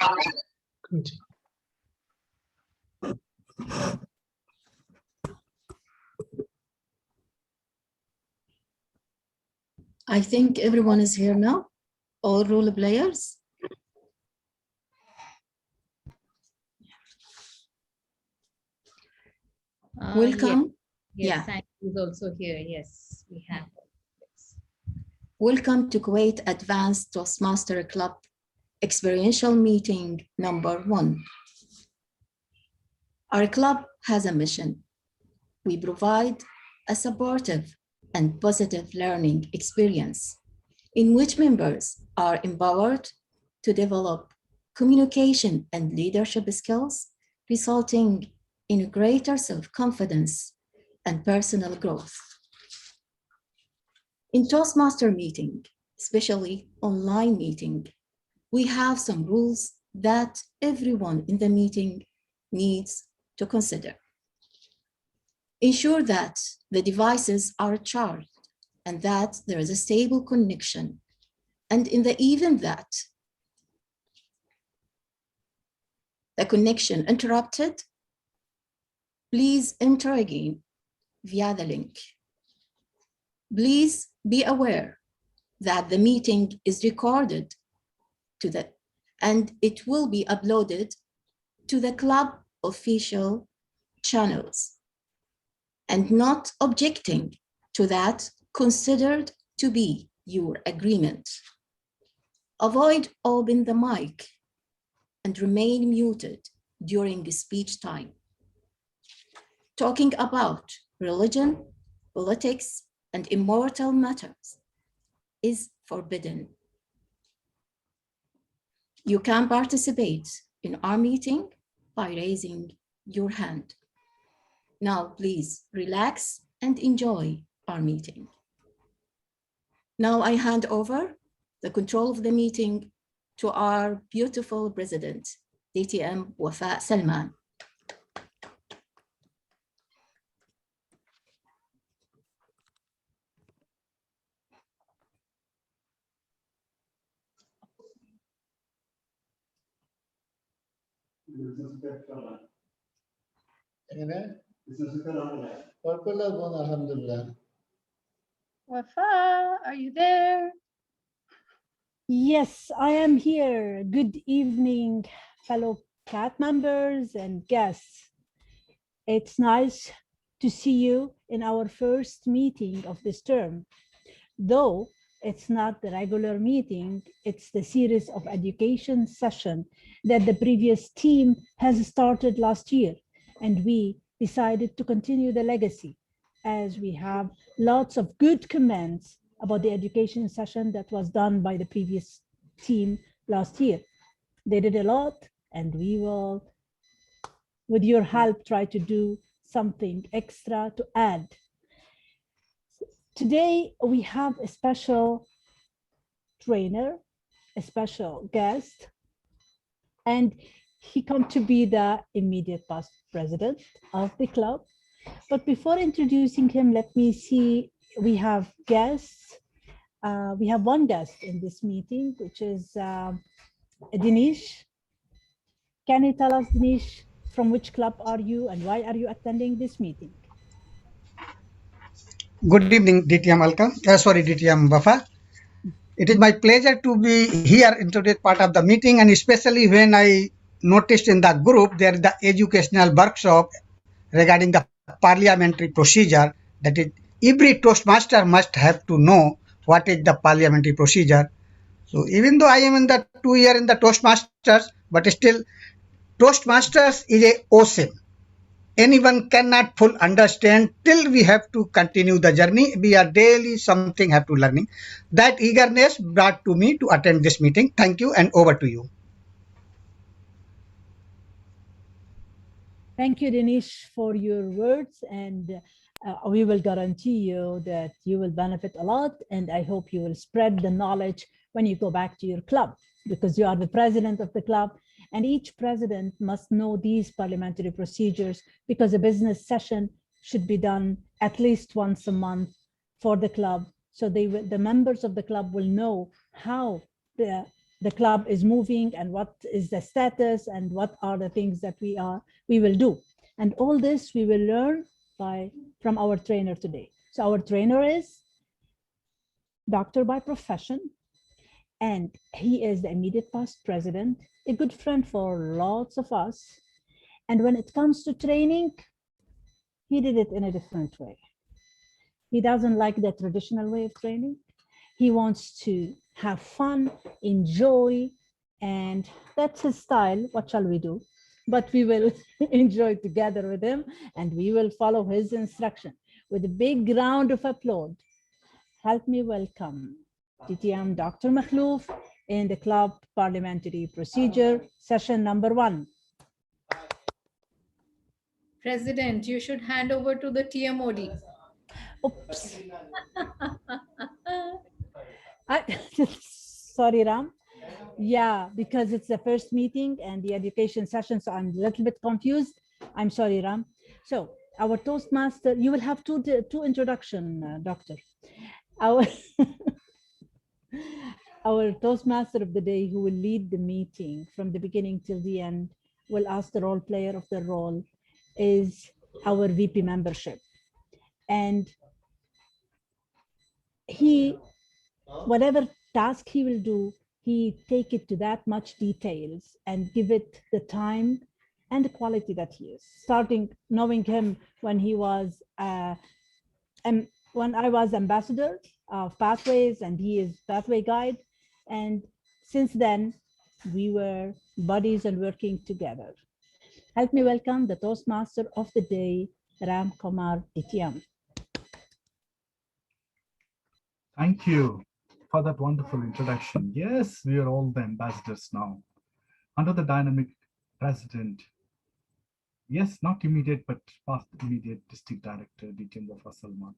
I think everyone is here now, all role players. Welcome. Yes, Thank you is also here. Yes, we have. Yes. Welcome to Kuwait Advanced Toastmaster Club Experiential Meeting number 1. Our club has a mission. We provide a supportive and positive learning experience in which members are empowered to develop communication and leadership skills, resulting in greater self-confidence and personal growth. In Toastmaster meeting, especially online meeting, we have some rules that everyone in the meeting needs to consider. Ensure that the devices are charged and that there is a stable connection. And in the event that the connection interrupted, please enter again via the link. Please be aware that the meeting is recorded and it will be uploaded to the club official channels, and not objecting to that considered to be your agreement. Avoid open the mic and remain muted during the speech time. Talking about religion, politics, and immortal matters is forbidden. You can participate in our meeting by raising your hand. Now, please relax and enjoy our meeting. Now I hand over the control of the meeting to our beautiful president, DTM Wafa Salman. Wafa, are you there? Yes, I am here. Good evening, fellow CAT members and guests. It's nice to see you in our first meeting of this term. Though it's not the regular meeting, it's the series of education session that the previous team has started last year. And we decided to continue the legacy as we have lots of good comments about the education session that was done by the previous team last year. They did a lot, and we will, with your help, try to do something extra to add. Today, we have a special trainer, a special guest, and he come to be the immediate past president of the club. But before introducing him, let me see, we have guests. We have one guest in this meeting, which is Dinesh. Can you tell us, Dinesh, from which club are you and why are you attending this meeting? Good evening, DTM DTM Wafa. It is my pleasure to be here in today's part of the meeting, and especially when I noticed in the group there is the educational workshop regarding the parliamentary procedure, that is every Toastmaster must have to know what is the parliamentary procedure. So even though I am in the 2 year in the Toastmasters, but still Toastmasters is a ocean. Anyone cannot full understand till we have to continue the journey. We are daily something have to learning. That eagerness brought to me to attend this meeting. Thank you, and over to you. Thank you, Dinesh, for your words, and we will guarantee you that you will benefit a lot, and I hope you will spread the knowledge when you go back to your club, because you are the president of the club, and each president must know these parliamentary procedures, because a business session should be done at least once a month for the club, so the members of the club will know how the the club is moving and what is the status and what are the things that we will do. And all this we will learn from our trainer today. So our trainer is doctor by profession, and he is the immediate past president, a good friend for lots of us. And when it comes to training, he did it in a different way. He doesn't like the traditional way of training. He wants to have fun, enjoy, and that's his style. What shall we do? But we will enjoy together with him, and we will follow his instruction. With a big round of applause, help me welcome DTM Dr. MAKHLOUF in the club parliamentary procedure, session number 1. President, you should hand over to the TMOD. Oops. Sorry, Ram. Yeah, because it's the first meeting and the education session, so I'm a little bit confused. I'm sorry, Ram. So our Toastmaster, you will have two introduction, Doctor. Our Toastmaster of the day, who will lead the meeting from the beginning till the end, will ask the role player of the role, is our VP membership. And whatever task he will do, he take it to that much details and give it the time and the quality that he is. Starting knowing him when he was, when I was ambassador of Pathways and he is Pathway Guide. And since then, we were buddies and working together. Help me welcome the Toastmaster of the day, RAMKUMAR DTM. Thank you for that wonderful introduction. Yes, we are all the ambassadors now under the dynamic president. Yes, not immediate, but past immediate district director, DTM Wafa Salman.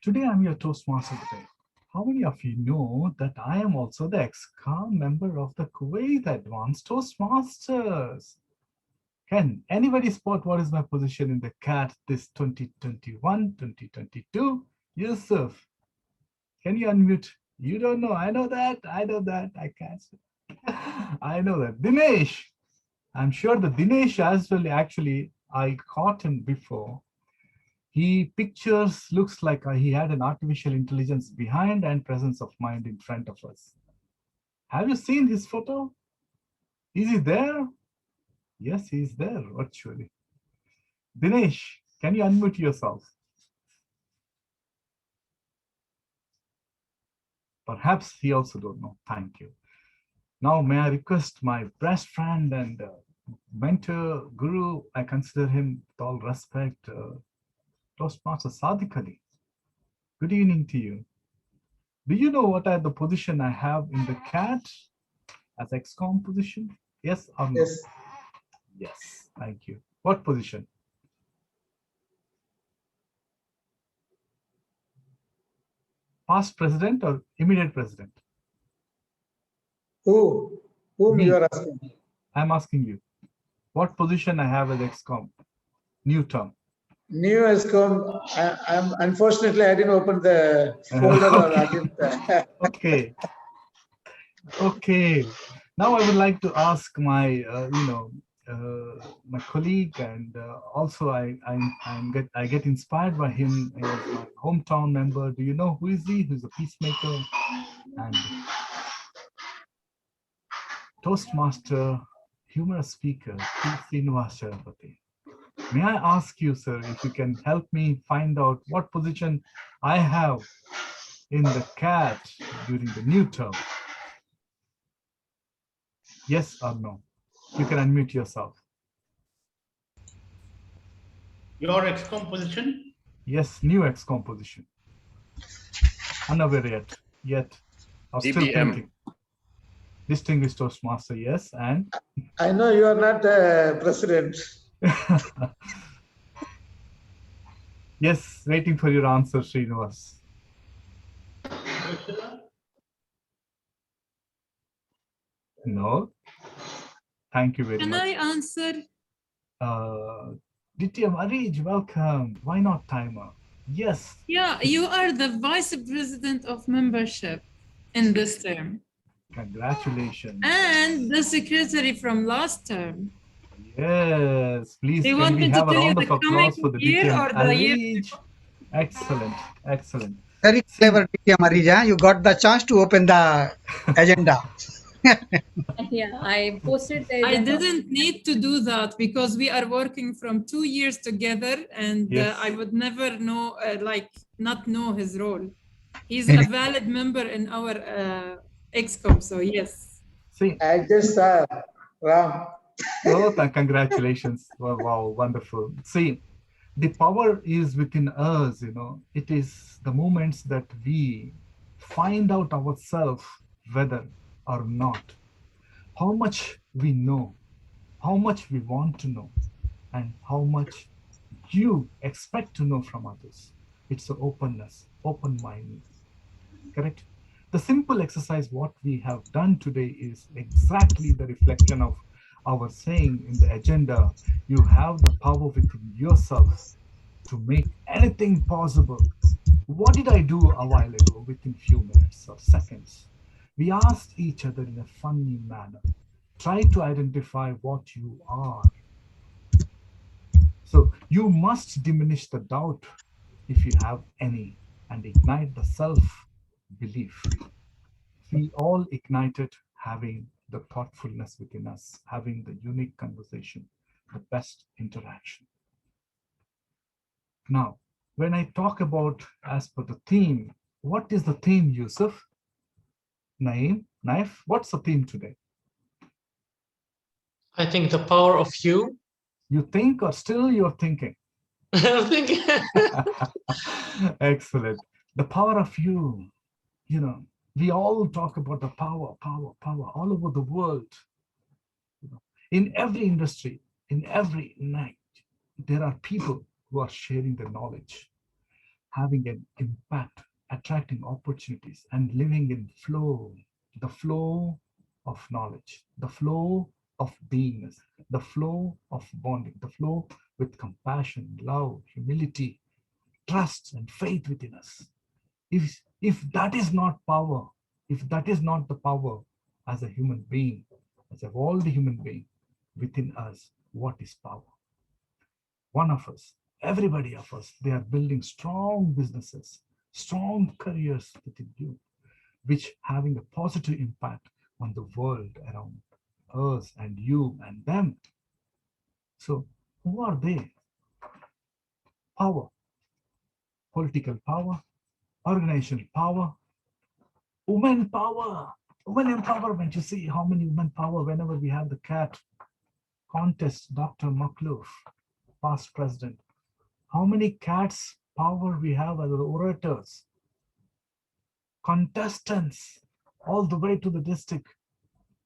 Today, I'm your Toastmaster today. How many of you know that I am also the ex-com member of the Kuwait Advanced Toastmasters? Can anybody spot what is my position in the CAT this 2021-2022? Yusuf, can you unmute? You don't know. I know that. I know that. I can't. I know that. Dinesh, I'm sure that Dinesh as well, actually, I caught him before. He pictures, looks like he had an artificial intelligence behind and presence of mind in front of us. Have you seen his photo? Is he there? Yes, he's there virtually. Dinesh, can you unmute yourself? Perhaps he also don't know. Thank you. Now, may I request my best friend and mentor, guru, I consider him with all respect, Toastmaster Sadiq Ali. Good evening to you. Do you know what are the position I have in the CAT as XCOM position? Yes or no? Yes. Yes, thank you. What position? Past president or immediate president? Whom Me. you are asking? I'm asking you. What position I have as XCOM? New term. New has come. Unfortunately, I didn't open the folder. Or I didn't. Okay. Okay. Now I would like to ask my, my colleague, and also I get inspired by him as my hometown member. Do you know who is he? Who's a peacemaker and Toastmaster, humorous speaker, P. Srinivas Sharapati. May I ask you, sir, if you can help me find out what position I have in the CAT during the new term? Yes or no? You can unmute yourself. Your XCOM position? Yes, new XCOM position. Unaware yet. I'm still thinking. Distinguished Toastmaster, yes, and? I know you are not the president. Yes, waiting for your answer, Srinivas. No. Thank you very much. Can I answer? DTM Arij, welcome. Why not timer? Yes. Yeah, you are the vice president of membership. in this term. Congratulations. And the secretary from last term. Yes, please, Do you can want we me to have a tell you round the of coming applause for the year DTM or the year? Alij? Excellent, excellent. Very See, clever, DTM Arija. You got the chance to open the agenda. Yeah, I posted the I agenda. didn't need to do that because we are working from 2 years together, and Yes. I would never know, not know his role. He's a valid member in our EXCOM, so yes. see, I just saw Ram. oh, congratulations. Wow, wow, wonderful. See, the power is within us, you know. It is the moments that we find out ourselves whether or not, how much we know, how much we want to know, and how much you expect to know from others. It's the openness, open-minded, correct? The simple exercise what we have done today is exactly the reflection of our saying in the agenda. You have the power within yourself to make anything possible. What did I do a while ago within few minutes or seconds? We asked each other in a funny manner. Try to identify what you are. So you must diminish the doubt if you have any and ignite the self-belief. We all ignited having the thoughtfulness within us, having the unique conversation, the best interaction. Now, when I talk about as per the theme, what is the theme, Yusuf? Naeem, Naif, what's the theme today? I think the power of you. You think or still you're thinking? I'm thinking. Excellent. The power of you, you know, we all talk about the power, power, power all over the world. You know, in every industry, in every night, there are people who are sharing their knowledge, having an impact, attracting opportunities, and living in flow, the flow of knowledge, the flow of beingness, the flow of bonding, the flow with compassion, love, humility, trust, and faith within us. If that is not power, if that is not the power as a human being, as a world human being within us, what is power? One of us, everybody of us, they are building strong businesses, strong careers within you, which having a positive impact on the world around us and you and them. So who are they? Power, political power, organizational power, women power, women empowerment. You see how many women power whenever we have the cat contest, Dr. MAKHLOUF, past president. How many cats power we have as orators, contestants, all the way to the district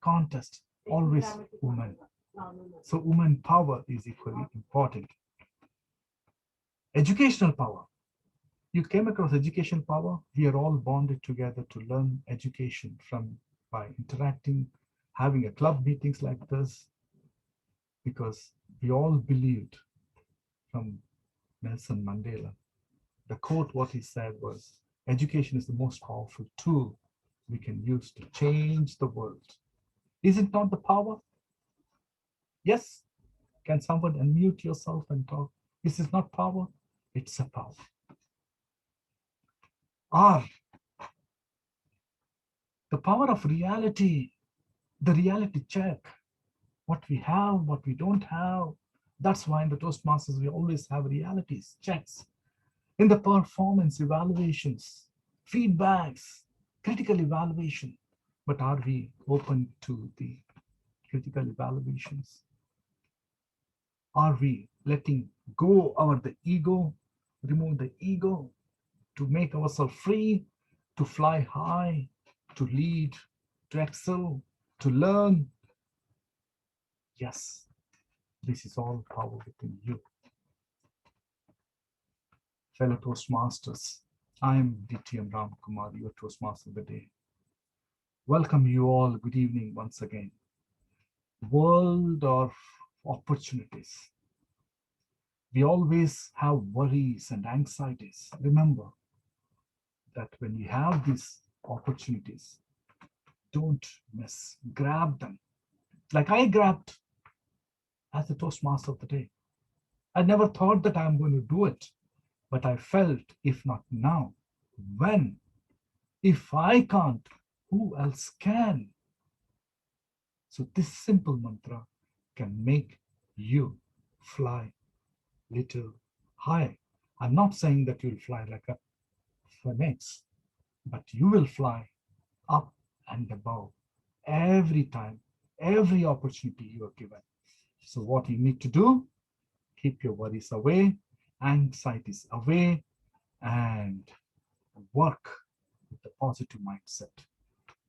contest, always women. So women power is equally important. Educational power. You came across education power. We are all bonded together to learn education by interacting, having a club meetings like this, because we all believed from Nelson Mandela. The quote, what he said was, education is the most powerful tool we can use to change the world. Is it not the power? Yes. Can someone unmute yourself and talk? This is not power, it's a power. R, the power of reality, the reality check. What we have, what we don't have. That's why in the Toastmasters, we always have realities, checks. In the performance evaluations, feedbacks, critical evaluation. But are we open to the critical evaluations? Are we letting go of the ego, remove the ego to make ourselves free, to fly high, to lead, to excel, to learn? Yes, this is all power within you. Fellow Toastmasters, I am DTM RAMKUMAR, your Toastmaster of the day. Welcome you all. Good evening once again. World of opportunities. We always have worries and anxieties. Remember that when we have these opportunities. Don't miss, grab them. Like I grabbed as the Toastmaster of the day. I never thought that I'm going to do it, but I felt if not now, when? If I can't, who else can? So this simple mantra can make you fly little high. I'm not saying that you'll fly like a phoenix, but you will fly up and above every time, every opportunity you are given. So what you need to do, keep your worries away, anxieties away, and work with a positive mindset.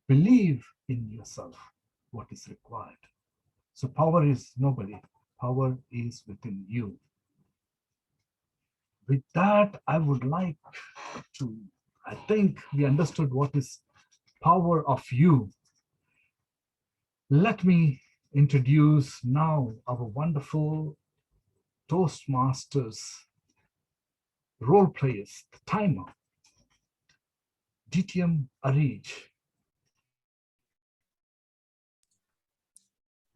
Believe in yourself, what is required. So power is nobody, power is within you. With that, I would like to, I think we understood what is power of you. Let me introduce now our wonderful Toastmasters role players, the timer, DTM Arij.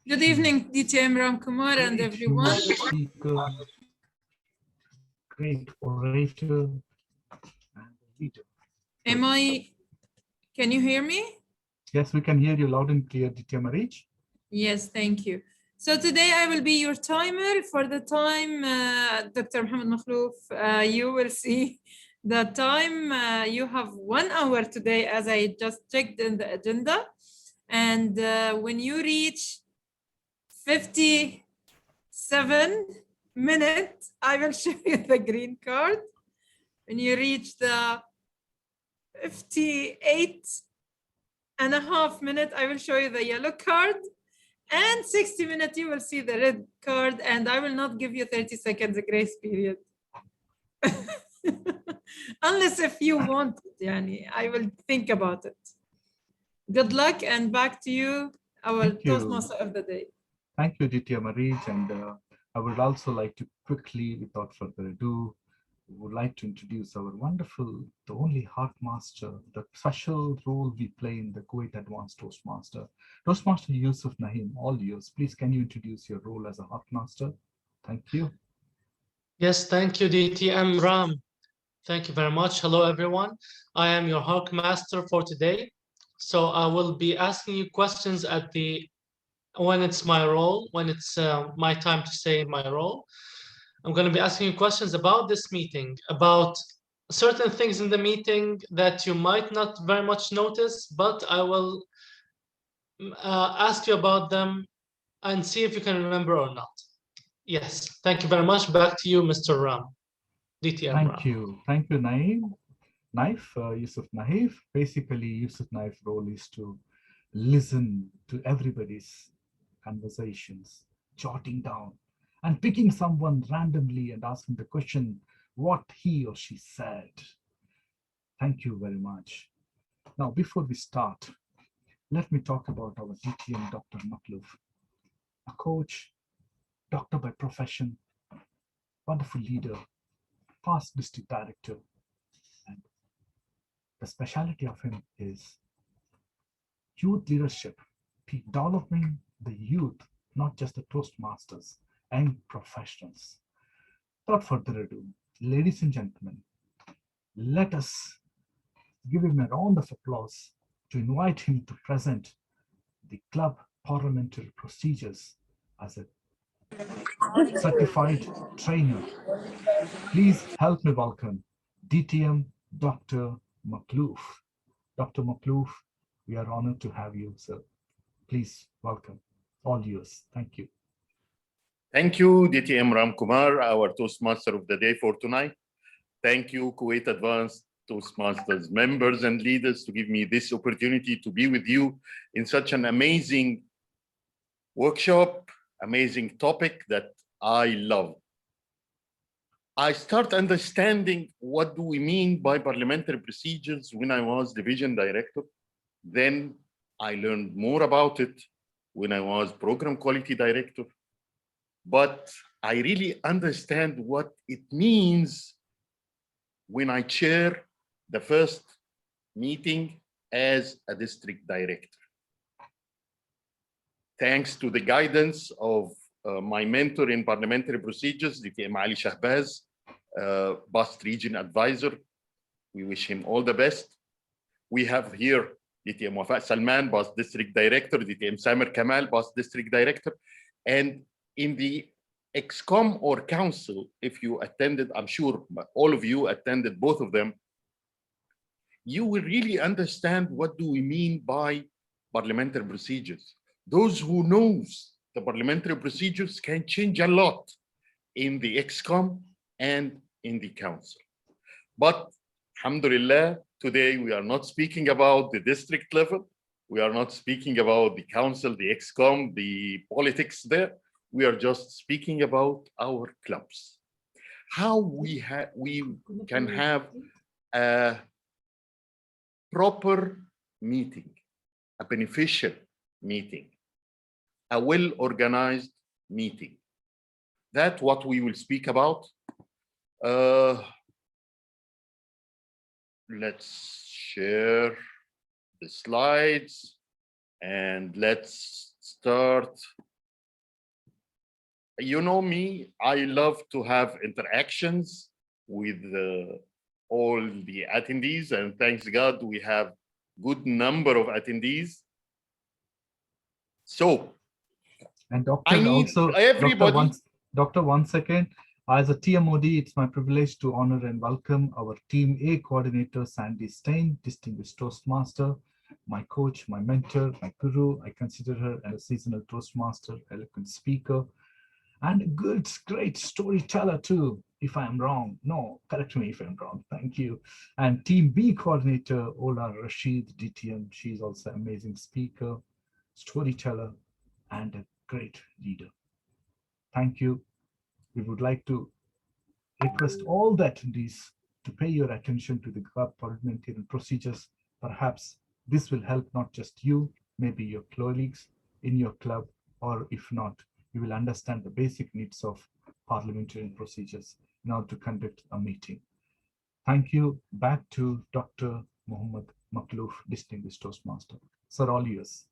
Good evening, DTM Ramkumar and everyone. Speaker, great orator, and leader. Can you hear me? Yes, we can hear you loud and clear, DTM Arij. Yes, thank you. So today I will be your timer for the time, Dr. Mohammed MAKHLOuf, you will see the time. You have 1 hour today as I just checked in the agenda. And when you reach 57 minutes, I will show you the green card. When you reach the 58.5 minutes, I will show you the yellow card. And 60 minutes, you will see the red card, and I will not give you 30 seconds grace period. Unless if you want it, yani, I will think about it. Good luck, and back to you, our Toastmaster of the day. Thank you, DTM Arij, and I would also like to quickly, without further ado, would like to introduce our wonderful, the only Heart Master, the special role we play in the Kuwait Advanced Toastmaster. Toastmaster Yusuf Naeem, all yours. Please, can you introduce your role as a Heart Master? Thank you. Yes, thank you, DTM Ram. Thank you very much. Hello, everyone. I am your Heart Master for today. So I will be asking you questions at when it's my role, when it's my time to say my role. I'm going to be asking you questions about this meeting, about certain things in the meeting that you might not very much notice, but I will ask you about them and see if you can remember or not. Yes, thank you very much. Back to you, Mr. Ram. DTM Ram. Thank you, Naeem. Yusuf Naeem. Basically, Yusuf Naeem's role is to listen to everybody's conversations, jotting down, and picking someone randomly and asking the question, what he or she said. Thank you very much. Now, before we start, let me talk about our DTM Dr. MAKHLOUF, a coach, doctor by profession, wonderful leader, past district director, and the specialty of him is youth leadership, developing the youth, not just the Toastmasters and professionals. Without further ado, ladies and gentlemen, let us give him a round of applause to invite him to present the club parliamentary procedures as a certified trainer. Please help me welcome DTM Dr. MAKHLOUF. Dr. MAKHLOUF, we are honored to have you, sir. Please welcome. All yours. Thank you. Thank you, DTM RAMKUMAR, our Toastmaster of the day for tonight. Thank you, Kuwait Advanced Toastmasters members and leaders, to give me this opportunity to be with you in such an amazing workshop, amazing topic that I love. I start understanding what do we mean by parliamentary procedures when I was division director. Then I learned more about it when I was program quality director. But I really understand what it means when I chair the first meeting as a district director. Thanks to the guidance of my mentor in parliamentary procedures, DTM Ali Shahbaz, past region advisor. We wish him all the best. We have here DTM Wafa Salman, past district director, DTM Samer Kamal, past district director. And in the EXCOM or council, if you attended, I'm sure all of you attended both of them, you will really understand what do we mean by parliamentary procedures. Those who knows the parliamentary procedures can change a lot in the EXCOM and in the council. But alhamdulillah, today we are not speaking about the district level. We are not speaking about the council, the EXCOM, the politics there. We are just speaking about our clubs. How we can have a proper meeting, a beneficial meeting, a well-organized meeting. That's what we will speak about. Let's share the slides and let's start. You know me, I love to have interactions with all the attendees, and thanks God we have good number of attendees. So, and Doctor, I need also, everybody. Doctor, one second. As a TMOD, it's my privilege to honor and welcome our Team A coordinator, Sandy Stein, distinguished Toastmaster, my coach, my mentor, my guru. I consider her as a seasonal Toastmaster, eloquent speaker, and a good, great storyteller too. If I'm wrong, no, correct me if I'm wrong. Thank you. And Team B coordinator, Ola Rashid, DTM. She's also an amazing speaker, storyteller, and a great leader. Thank you. We would like to request all the attendees to pay your attention to the club parliamentary procedures. Perhaps this will help not just you, maybe your colleagues in your club, or if not, you will understand the basic needs of parliamentary procedures in order to conduct a meeting. Thank you. Back to Dr. Mohammed MAKHLOUF, distinguished Toastmaster. Sir, all yours.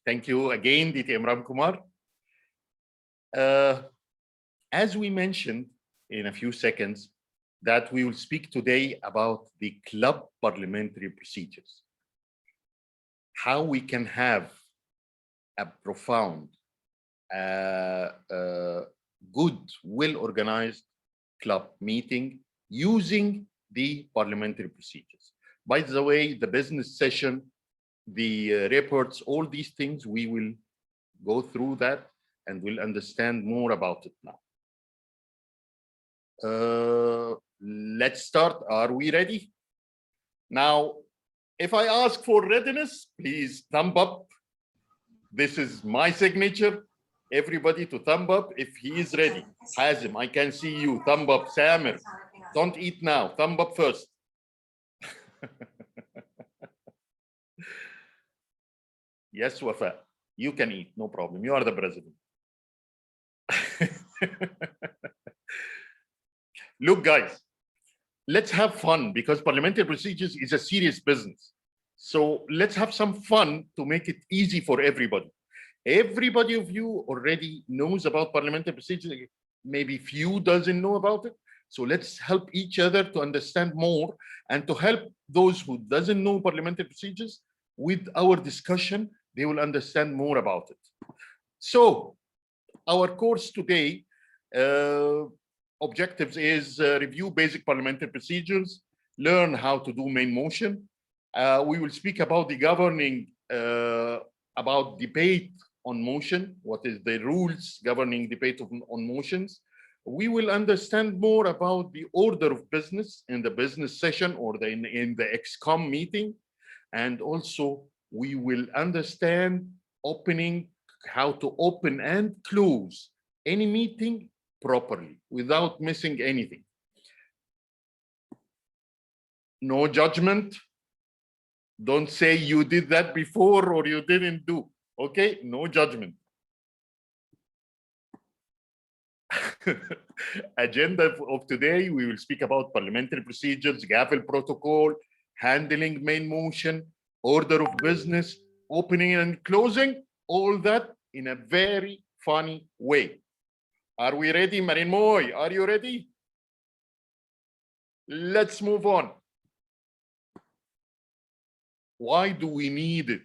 Thank you again, DTM RAMKUMAR. As we mentioned in a few seconds, that we will speak today about the club parliamentary procedures. How we can have a profound, good, well-organized club meeting using the parliamentary procedures. By the way, the business session, the reports, all these things, we will go through that and we'll understand more about it now. Let's start. Are we ready? Now, if I ask for readiness, please thumb up. This is my signature. Everybody to thumb up if he is ready. Hazim, I can see you. Thumb up. Samer, don't eat now. Thumb up first. Yes, Wafa, you can eat. No problem. You are the president. Look, guys, let's have fun because parliamentary procedures is a serious business. So let's have some fun to make it easy for everybody. Everybody of you already knows about parliamentary procedures. Maybe few doesn't know about it. So let's help each other to understand more and to help those who doesn't know parliamentary procedures with our discussion, they will understand more about it. So our course today, objectives is review basic parliamentary procedures, learn how to do main motion. We will speak about the governing, about debate on motion, what is the rules governing debate on motions. We will understand more about the order of business in the business session or in the EXCOM meeting. And also we will understand how to open and close any meeting properly without missing anything. No judgment. Don't say you did that before or you didn't do. Okay, no judgment. Agenda of today, we will speak about parliamentary procedures, gavel protocol, handling main motion, order of business, opening and closing, all that in a very funny way. Are we ready, Marin Moy? Are you ready? Let's move on. Why do we need it?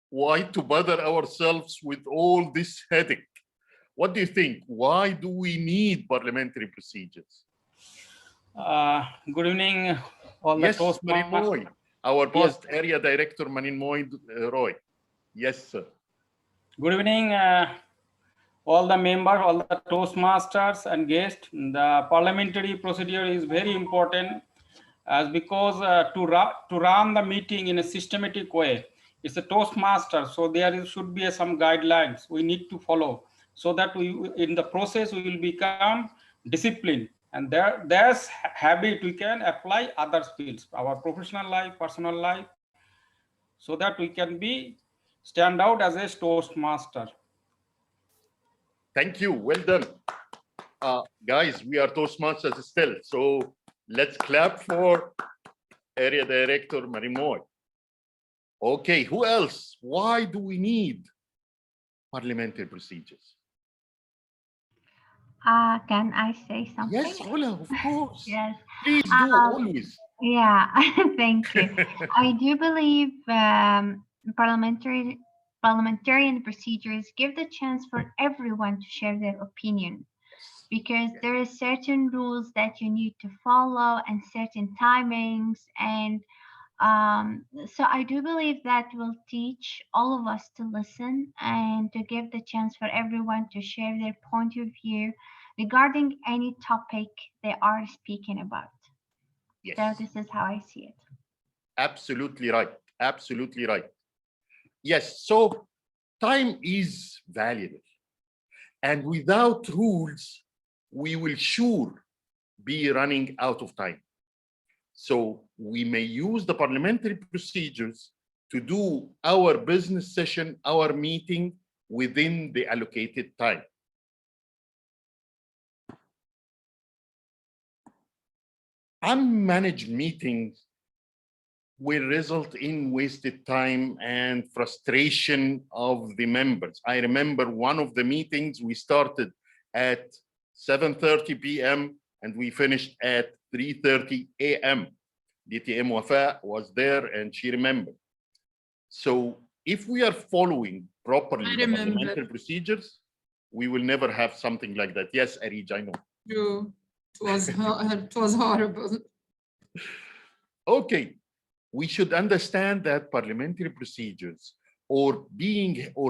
Why to bother ourselves with all this headache? What do you think? Why do we need parliamentary procedures? Good evening, all Yes, the Marin Toastmasters. Moy, our Yes. past area director, Marin Moy Roy. Yes, sir. Good evening, all the members, all the Toastmasters and guests. The parliamentary procedure is very important as because to run the meeting in a systematic way, it's a Toastmaster, so should be some guidelines we need to follow so that in the process we will become disciplined, and there's habit we can apply other fields, our professional life, personal life, so that we can stand out as a Toastmaster. Thank you. Well done. Guys, we are Toastmasters still, so let's clap for area director Marin Moy. Okay, who else? Why do we need parliamentary procedures? Can I say something? Yes, Ola, of course. Yes. Please do, always. Yeah, thank you. I do believe parliamentarian procedures give the chance for everyone to share their opinion, because there are certain rules that you need to follow and certain timings, and so I do believe that will teach all of us to listen and to give the chance for everyone to share their point of view regarding any topic they are speaking about. Yes. So this is how I see it. Absolutely right. Absolutely right. Yes, so time is valuable. And without rules, we will sure be running out of time. So we may use the parliamentary procedures to do our business session, our meeting within the allocated time. Unmanaged meetings will result in wasted time and frustration of the members. I remember one of the meetings we started at 7:30 p.m. and we finished at 3:30 a.m. DTM Wafa was there and she remembered. So if we are following properly the parliamentary procedures, we will never have something like that. Yes, Arij, I know. True. It was horrible. Okay, we should understand that parliamentary procedures or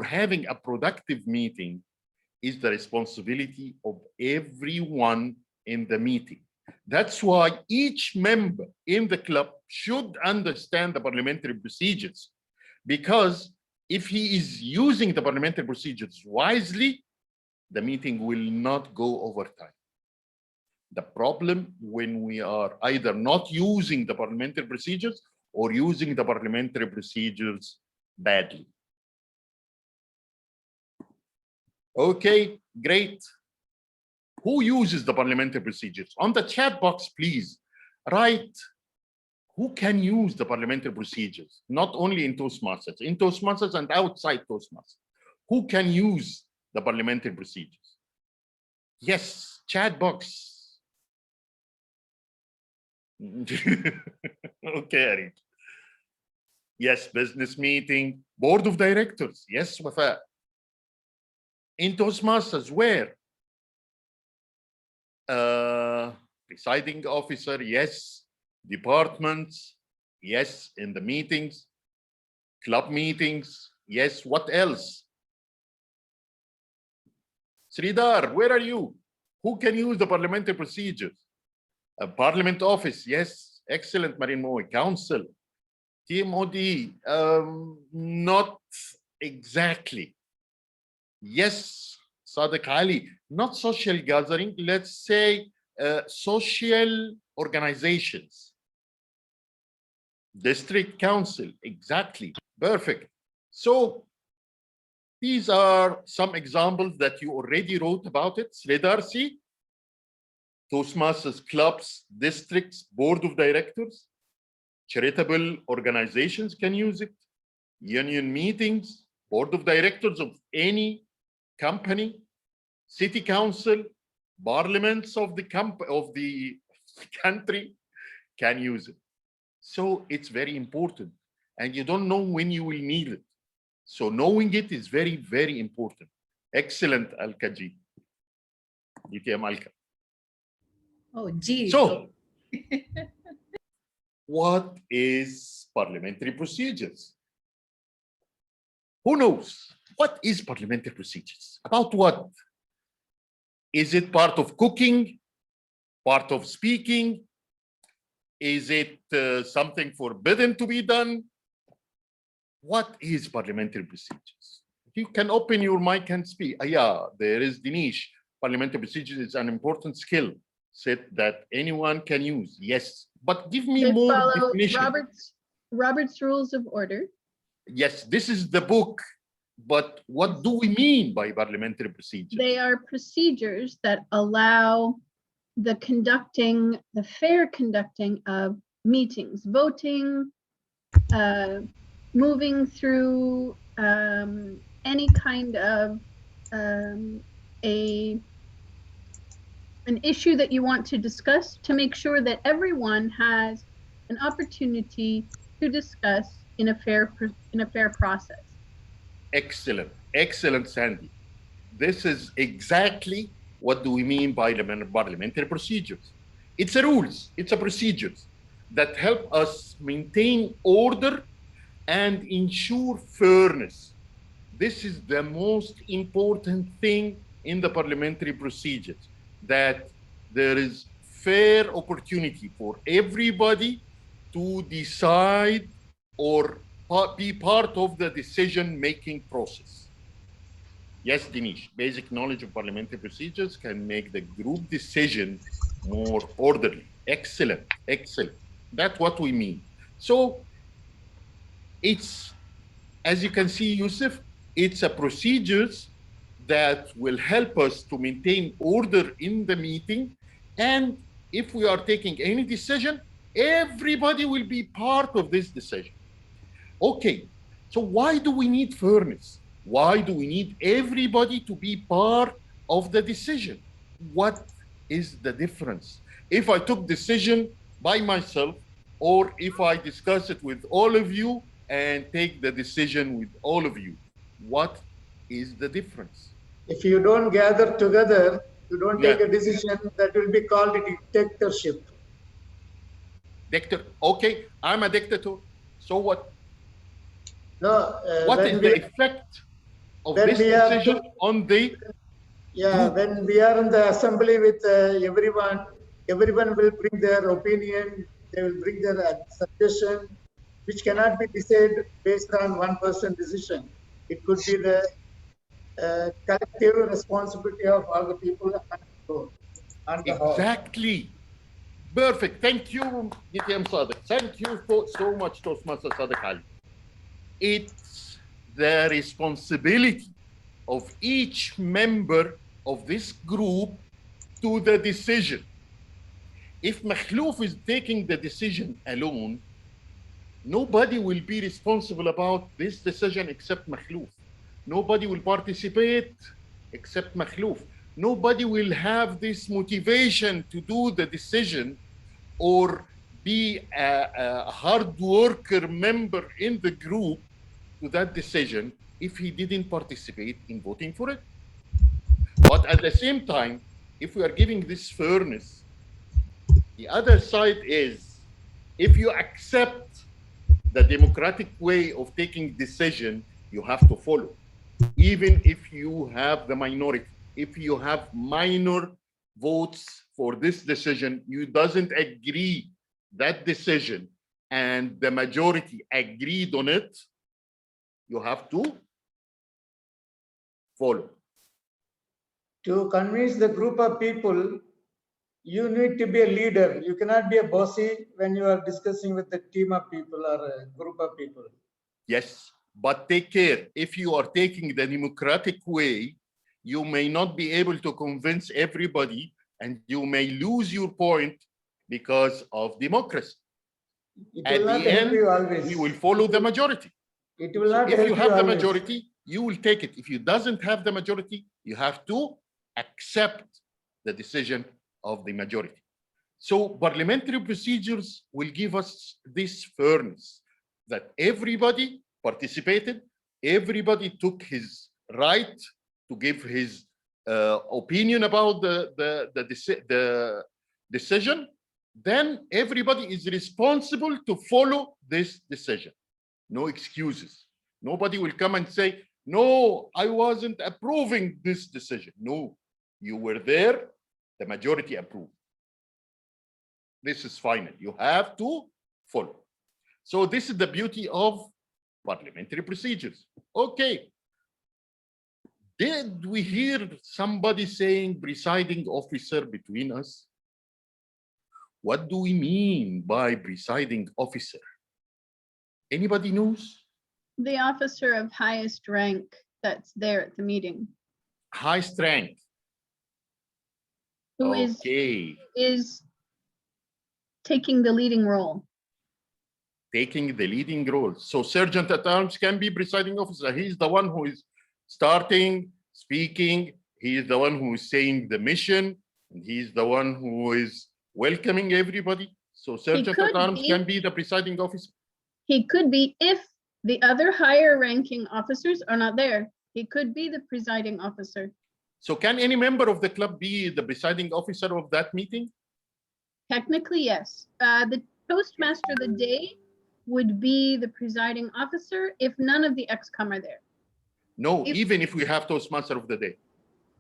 having a productive meeting is the responsibility of everyone in the meeting. That's why each member in the club should understand the parliamentary procedures, because if he is using the parliamentary procedures wisely, the meeting will not go over time. The problem when we are either not using the parliamentary procedures or using the parliamentary procedures badly. Okay, great. Who uses the parliamentary procedures? On the chat box, please write who can use the parliamentary procedures, not only in Toastmasters and outside Toastmasters. Who can use the parliamentary procedures? Yes, chat box. Okay, Arif. Yes, business meeting, board of directors. Yes, Wafa. In Toastmasters, where? Presiding officer, yes. Departments, yes. In the meetings, club meetings, yes. What else? Sridhar, where are you? Who can use the parliamentary procedures? Parliament office, yes. Excellent, Marin Moy. Council, TMOD, not exactly. Yes, Sadiq Ali, not social gathering, let's say social organizations. District council, exactly, perfect. So these are some examples that you already wrote about it. Sridhar, see? Toastmasters clubs, districts, board of directors. charitable organizations can use it, union meetings, board of directors of any company, city council, parliaments of the country can use it. So it's very important, and you don't know when you will need it. So knowing it is very, very important. Excellent, Al-Kaji. DTM Alka. Oh, geez. So, what is parliamentary procedures? Who knows? What is parliamentary procedures? About what? Is it part of cooking? Part of speaking? Is it something forbidden to be done? What is parliamentary procedures? You can open your mic and speak. Yeah, there is Dinesh. Parliamentary procedures is an important skill set that anyone can use. Yes, but give me They more follow definition. Robert's Rules of Order. Yes, this is the book, but what do we mean by parliamentary procedures? They are procedures that allow the fair conducting of meetings, voting, moving through any kind of an issue that you want to discuss, to make sure that everyone has an opportunity to discuss in a fair process. Excellent, excellent, Sandy. This is exactly what do we mean by parliamentary procedures. It's a rules, it's a procedures that help us maintain order and ensure fairness. This is the most important thing in the parliamentary procedures, that there is fair opportunity for everybody to decide or be part of the decision-making process. Yes, Dinesh, basic knowledge of parliamentary procedures can make the group decision more orderly. Excellent, excellent. That's what we mean. So it's, as you can see, Yusuf, it's a procedures that will help us to maintain order in the meeting. And if we are taking any decision, everybody will be part of this decision. Okay, so why do we need fairness? Why do we need everybody to be part of the decision? What is the difference? If I took decision by myself, or if I discuss it with all of you and take the decision with all of you, what is the difference? If you don't gather together, you don't take a decision, that will be called a dictatorship. Okay, I'm a dictator. So what? No. What is the effect of this decision on the group? When we are in the assembly with everyone will bring their opinion, they will bring their suggestion, which cannot be decided based on one person decision. It could be the collective responsibility of all the people on the whole. Exactly. Perfect. Thank you, DTM Sadiq. Thank you so much, Toastmaster Sadiq Ali. It's the responsibility of each member of this group to the decision. If MAKHLOUF is taking the decision alone, nobody will be responsible about this decision except MAKHLOUF. Nobody will participate except MAKHLOUF. Nobody will have this motivation to do the decision or be a hard worker member in the group to that decision if he didn't participate in voting for it. But at the same time, if we are giving this fairness, the other side is, if you accept the democratic way of taking decision, you have to follow. Even if you have the minority, if you have minor votes for this decision, you doesn't agree that decision and the majority agreed on it, you have to follow. To convince the group of people, you need to be a leader. You cannot be a bossy when you are discussing with a team of people or a group of people. Yes, but take care. If you are taking the democratic way, you may not be able to convince everybody and you may lose your point because of democracy. It At will not the help end, you always. we will follow the majority. It will So not if help you have the always. majority, you will take it. If you doesn't have the majority, you have to accept the decision of the majority. So parliamentary procedures will give us this fairness that everybody participated, everybody took his right to give his opinion about the decision. Then everybody is responsible to follow this decision. No excuses. Nobody will come and say, no, I wasn't approving this decision. No, you were there, the majority approved. This is final. You have to follow. So this is the beauty of parliamentary procedures. Okay. Did we hear somebody saying presiding officer between us? What do we mean by presiding officer? Anybody knows? The officer of highest rank that's there at the meeting. Highest rank. Who is taking the leading role. Taking the leading role. So sergeant at arms can be presiding officer. He's the one who is starting, speaking. He is the one who is saying the mission. And he's the one who is welcoming everybody. So sergeant at arms can be the presiding officer. He could be if the other higher ranking officers are not there. He could be the presiding officer. So can any member of the club be the presiding officer of that meeting? Technically, yes. The Toastmaster of the day would be the presiding officer if none of the ex-com are there. No, even if we have Toastmaster of the day.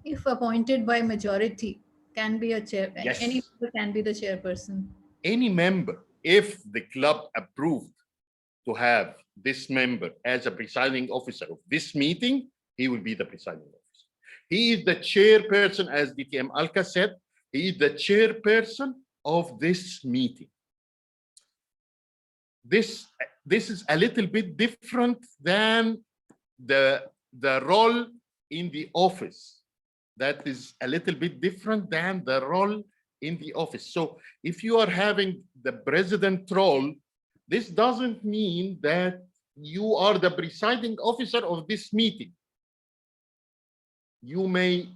If appointed by majority, can be a chair. Yes. Any member can be the chairperson. Any member, if the club approved to have this member as a presiding officer of this meeting, he will be the presiding officer. He is the chairperson, as DTM Alka said, he is the chairperson of this meeting. This is a little bit different than the role in the office. That is a little bit different than the role in the office. So if you are having the president role, this doesn't mean that you are the presiding officer of this meeting. You may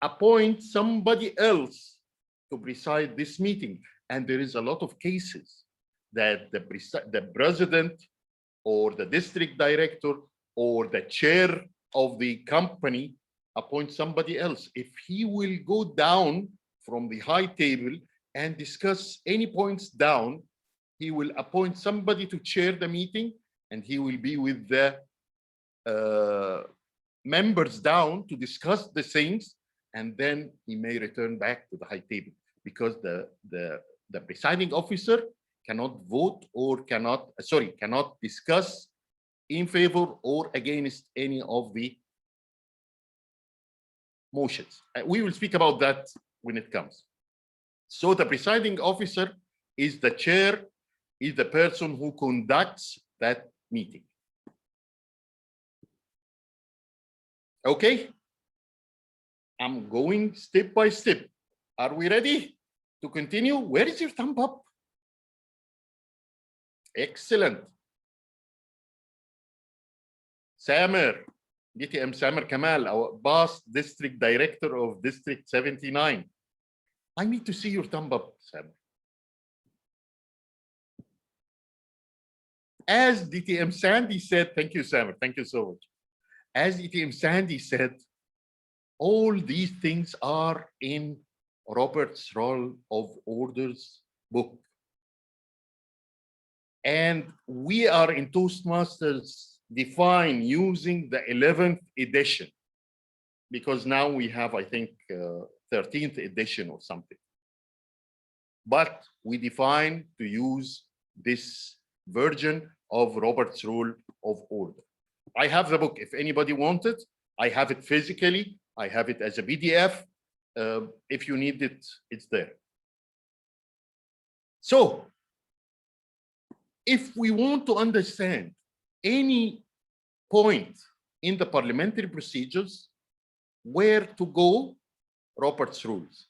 appoint somebody else to preside this meeting. And there is a lot of cases that the president or the district director or the chair of the company appoint somebody else. If he will go down from the high table and discuss any points down, he will appoint somebody to chair the meeting, and he will be with the members down to discuss the things, and then he may return back to the high table, because the presiding officer cannot vote or cannot discuss in favor or against any of the motions. We will speak about that when it comes. So the presiding officer is the chair, is the person who conducts that meeting. Okay, I'm going step by step. Are we ready to continue? Where is your thumb up? Excellent. Samer, DTM Samer Kamal, our past district director of District 79. I need to see your thumb up, Samer. As DTM Sandy said, thank you, Samer, thank you so much. As DTM Sandy said, all these things are in Robert's Rule of Orders book. And we are in Toastmasters define using the 11th edition, because now we have, I think, 13th edition or something. But we define to use this version of Robert's Rule of Order. I have the book. If anybody wants it, I have it physically. I have it as a PDF. If you need it, it's there. So, if we want to understand any point in the parliamentary procedures, where to go, Robert's rules.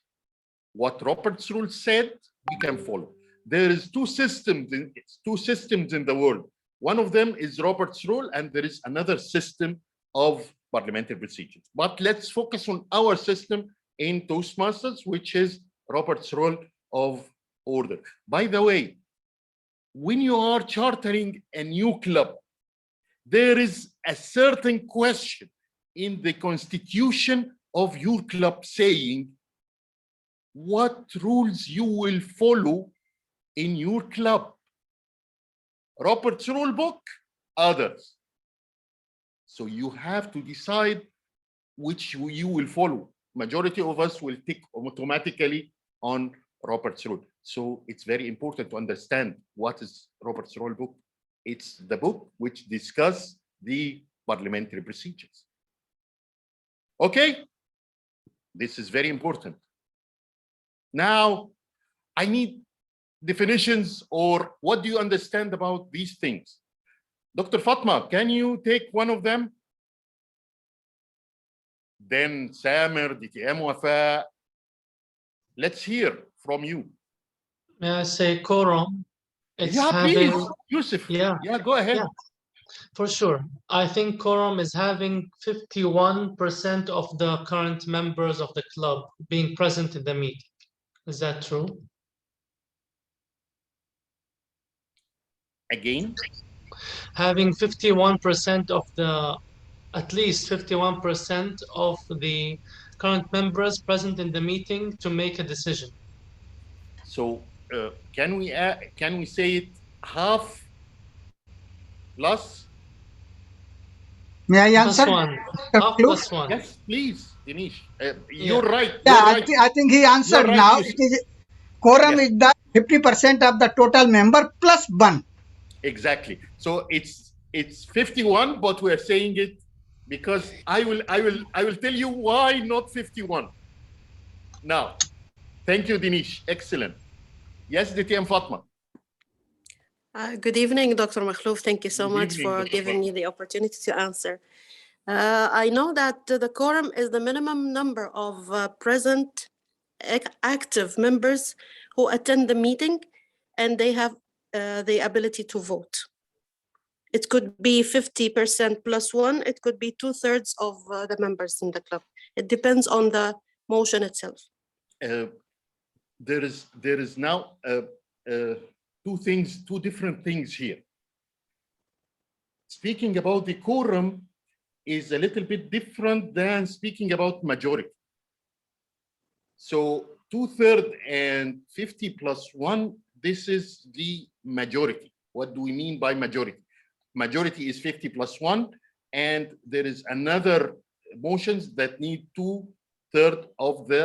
What Robert's rules said, we can follow. there is two systems in the world. One of them is Robert's rule, and there is another system of parliamentary procedures. But let's focus on our system in Toastmasters, which is Robert's rule of order. By the way, when you are chartering a new club, there is a certain question in the constitution of your club saying what rules you will follow in your club. Robert's rule book, others. So you have to decide which you will follow. Majority of us will tick automatically on Robert's rule. So it's very important to understand what is Robert's rule book. It's the book which discusses the parliamentary procedures. Okay, this is very important. Now, I need definitions, or what do you understand about these things? Dr. Fatma, can you take one of them? Then Samer, DTM Wafa, let's hear from you. May I say quorum? It's Yeah, having, please, Yusuf. yeah, Go ahead. yeah, for sure. I think quorum is having 51% of the current members of the club being present in the meeting. Is that true? Again? Having 51% of the, at least 51% of the current members present in the meeting to make a decision. So can we say it half plus? May I answer? Plus one. Half plus one. Yes, please, Dinesh. You're right. Yeah, You're right. I think he answered Right, now. Yusuf. It is quorum Yes. is the 50% of the total member plus one. Exactly. So it's 51, but we're saying it because I will tell you why not 51. Now, thank you, Dinesh. Excellent. Yes, DTM Fatma. Good evening, Dr. Makhluf. Thank you so Good much evening, for Dr. giving me Fatma. the opportunity to answer. I know that the quorum is the minimum number of present active members who attend the meeting and they have the ability to vote. It could be 50% plus one. It could be 2/3 of the members in the club. It depends on the motion itself. There is now two different things here. Speaking about the quorum is a little bit different than speaking about majority. So 2/3 and 50 plus one, this is the majority. What do we mean by majority? Majority is 50 plus one, and there is another motions that need 2/3 of the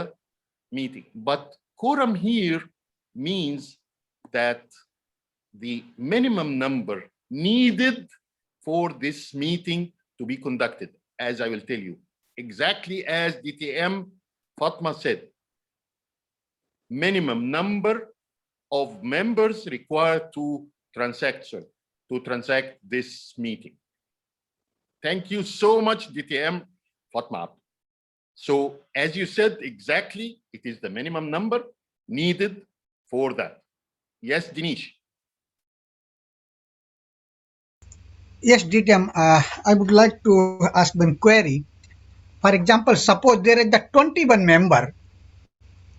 meeting. But quorum here means that the minimum number needed for this meeting to be conducted, as I will tell you, exactly as DTM Fatma said. Minimum number of members required to transact this meeting. Thank you so much, DTM Fatma. So as you said, exactly, it is the minimum number needed for that. Yes, Dinesh. Yes, DTM, I would like to ask one query. For example, suppose there is the 21 member.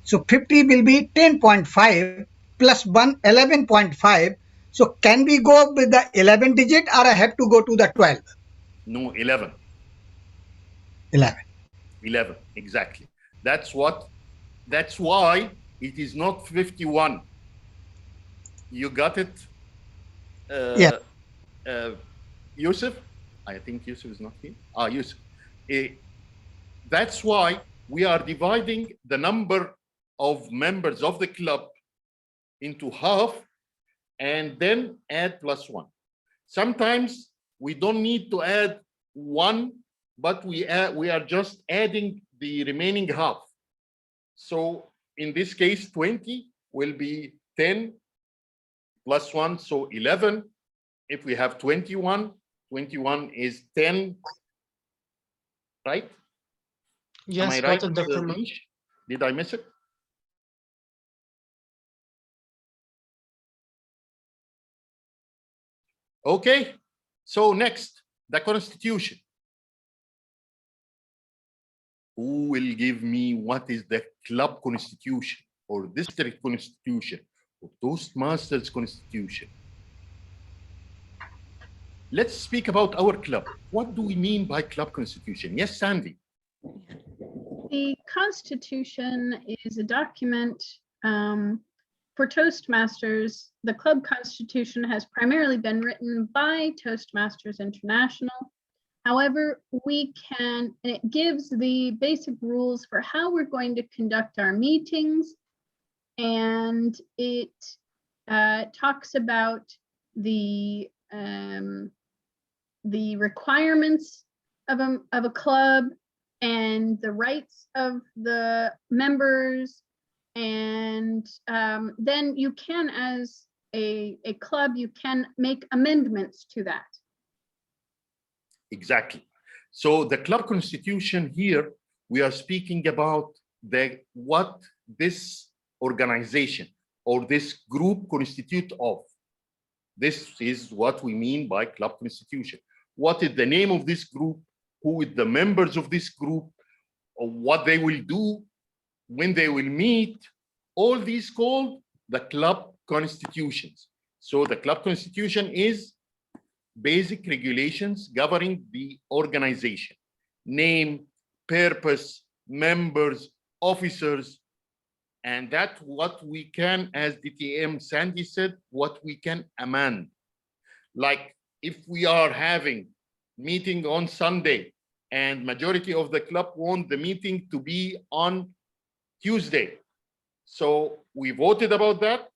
So 50 will be 10.5 plus 1, 11.5. So can we go with the 11 digit, or I have to go to the 12? No, 11. 11. 11, exactly. That's why it is not 51. You got it? Yeah. Yusuf? I think Yusuf is not here. Yusuf. That's why we are dividing the number of members of the club into half and then add plus one. Sometimes we don't need to add one, but we are just adding the remaining half. So in this case, 20 will be 10 plus 1, so 11. If we have 21, 21 is 10, right? Yes, am I right, Dr. Did I miss it? Okay, so next, the constitution. Who will give me what is the club constitution or district constitution or Toastmasters constitution? Let's speak about our club. What do we mean by club constitution? Yes, Sandy. The Constitution is a document for Toastmasters. The club constitution has primarily been written by Toastmasters International. However, it gives the basic rules for how we're going to conduct our meetings, and it talks about the requirements of a club and the rights of the members, and then you can, as a club, you can make amendments to that. Exactly. So the club constitution here, we are speaking about what this organization or this group constitute of. This is what we mean by club constitution. What is the name of this group? Who is the members of this group? Or what they will do, when they will meet? All these called the club constitutions. So the club constitution is basic regulations governing the organization: name, purpose, members, officers, and that's what we can, as DTM Sandy said, what we can amend. Like if we are having meeting on Sunday and majority of the club want the meeting to be on Tuesday, so we voted about that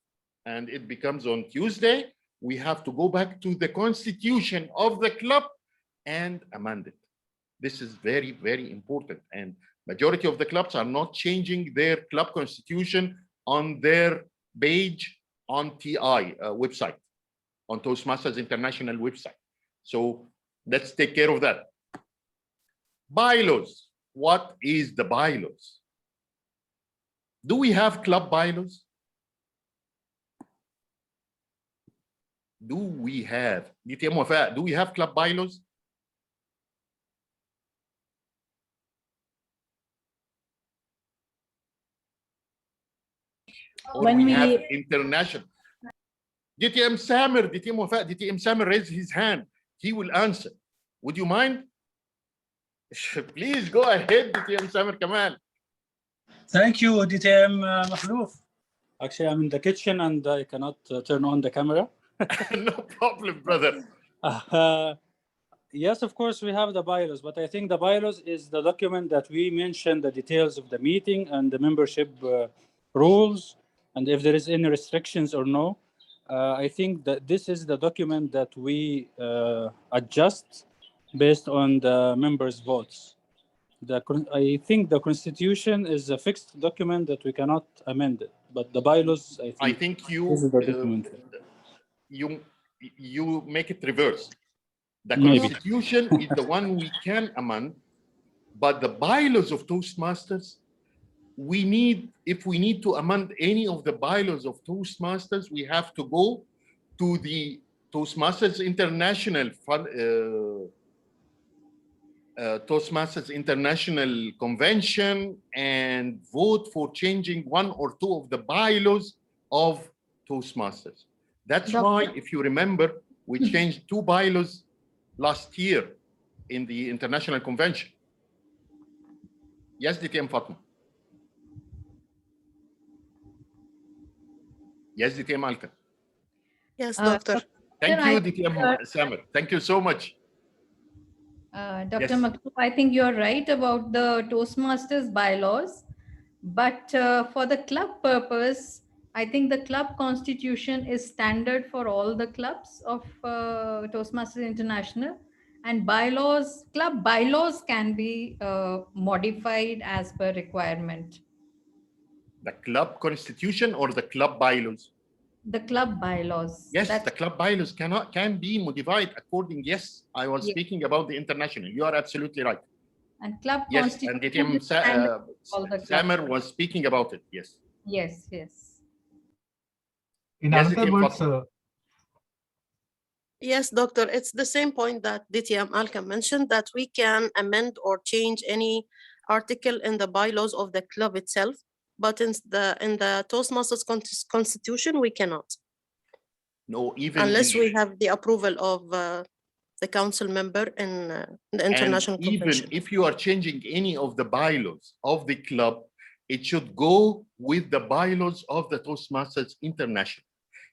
and it becomes on Tuesday, we have to go back to the constitution of the club and amend it. This is very, very important. And majority of the clubs are not changing their club constitution on their page on TI website, on Toastmasters International website. So let's take care of that. Bylaws. What is the bylaws? Do we have club bylaws? Do we have, DTM Wafa, do we have club bylaws? Or When we have we- international? DTM Samer, DTM Wafa, DTM Samer raised his hand. He will answer. Would you mind? Please go ahead, DTM Samer Kamal. Thank you, DTM MAKHLOuf. Actually, I'm in the kitchen and I cannot turn on the camera. No problem, brother. Yes, of course, we have the bylaws, but I think the bylaws is the document that we mention the details of the meeting and the membership rules, and if there is any restrictions or no. I think that this is the document that we adjust based on the members' votes. I think the constitution is a fixed document that we cannot amend it, but the bylaws, I think this is the document. You make it reverse. The Maybe. constitution is the one we can amend, but the bylaws of Toastmasters, we need, if we need to amend any of the bylaws of Toastmasters, we have to go to the Toastmasters International Toastmasters International Convention and vote for changing one or two of the bylaws of Toastmasters. That's why, if you remember, we changed 2 bylaws last year in the International Convention. Yes, DTM Fatma. Yes, DTM Alka. Yes, doctor. Thank you, DTM Samer. Thank you so much. Dr. Yes. MAKHLOuf, I think you're right about the Toastmasters bylaws, but for the club purpose, I think the club constitution is standard for all the clubs of Toastmasters International, and bylaws, club bylaws can be modified as per requirement. The club constitution or the club bylaws? The club bylaws. Yes, the club bylaws can be modified according. Yes, I was speaking about the international. You are absolutely right. And club yes, constitution. And DTM Samer was speaking about it. Yes. Yes, yes. In Yes, other DTM words, Fatma. Yes, doctor, it's the same point that DTM Alka mentioned, that we can amend or change any article in the bylaws of the club itself, but in the Toastmasters constitution, we cannot. No, even unless we have the approval of the council member in the international and even convention. if you are changing any of the bylaws of the club, it should go with the bylaws of the Toastmasters International.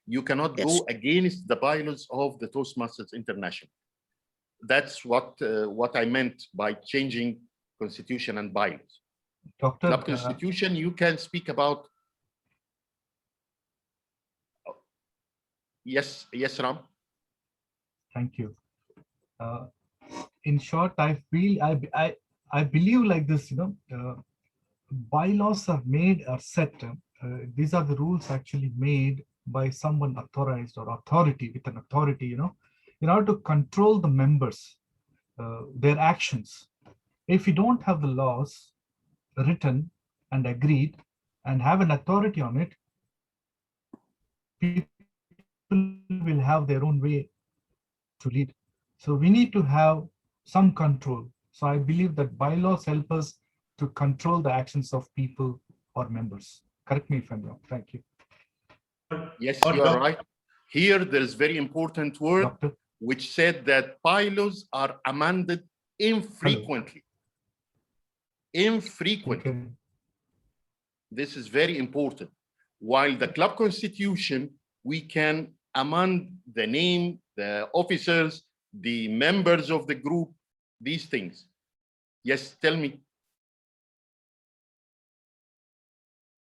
You cannot go against the bylaws of the Toastmasters International. That's what I meant by changing constitution and bylaws. Doctor, Club constitution, you can speak about. Yes, Ram. Thank you. In short, I feel I believe like this. Bylaws are made or set. These are the rules actually made by someone authorized or authority with an authority. In order to control the members, their actions. If you don't have the laws written and agreed and have an authority on it, people will have their own way to lead. So we need to have some control. So I believe that bylaws help us to control the actions of people or members. Correct me if I'm wrong. Thank you. Yes, you are right. Here, there is very important word which said that bylaws are amended infrequently. Infrequently. Okay. This is very important. While the club constitution, we can amend the name, the officers, the members of the group, these things. Yes, tell me.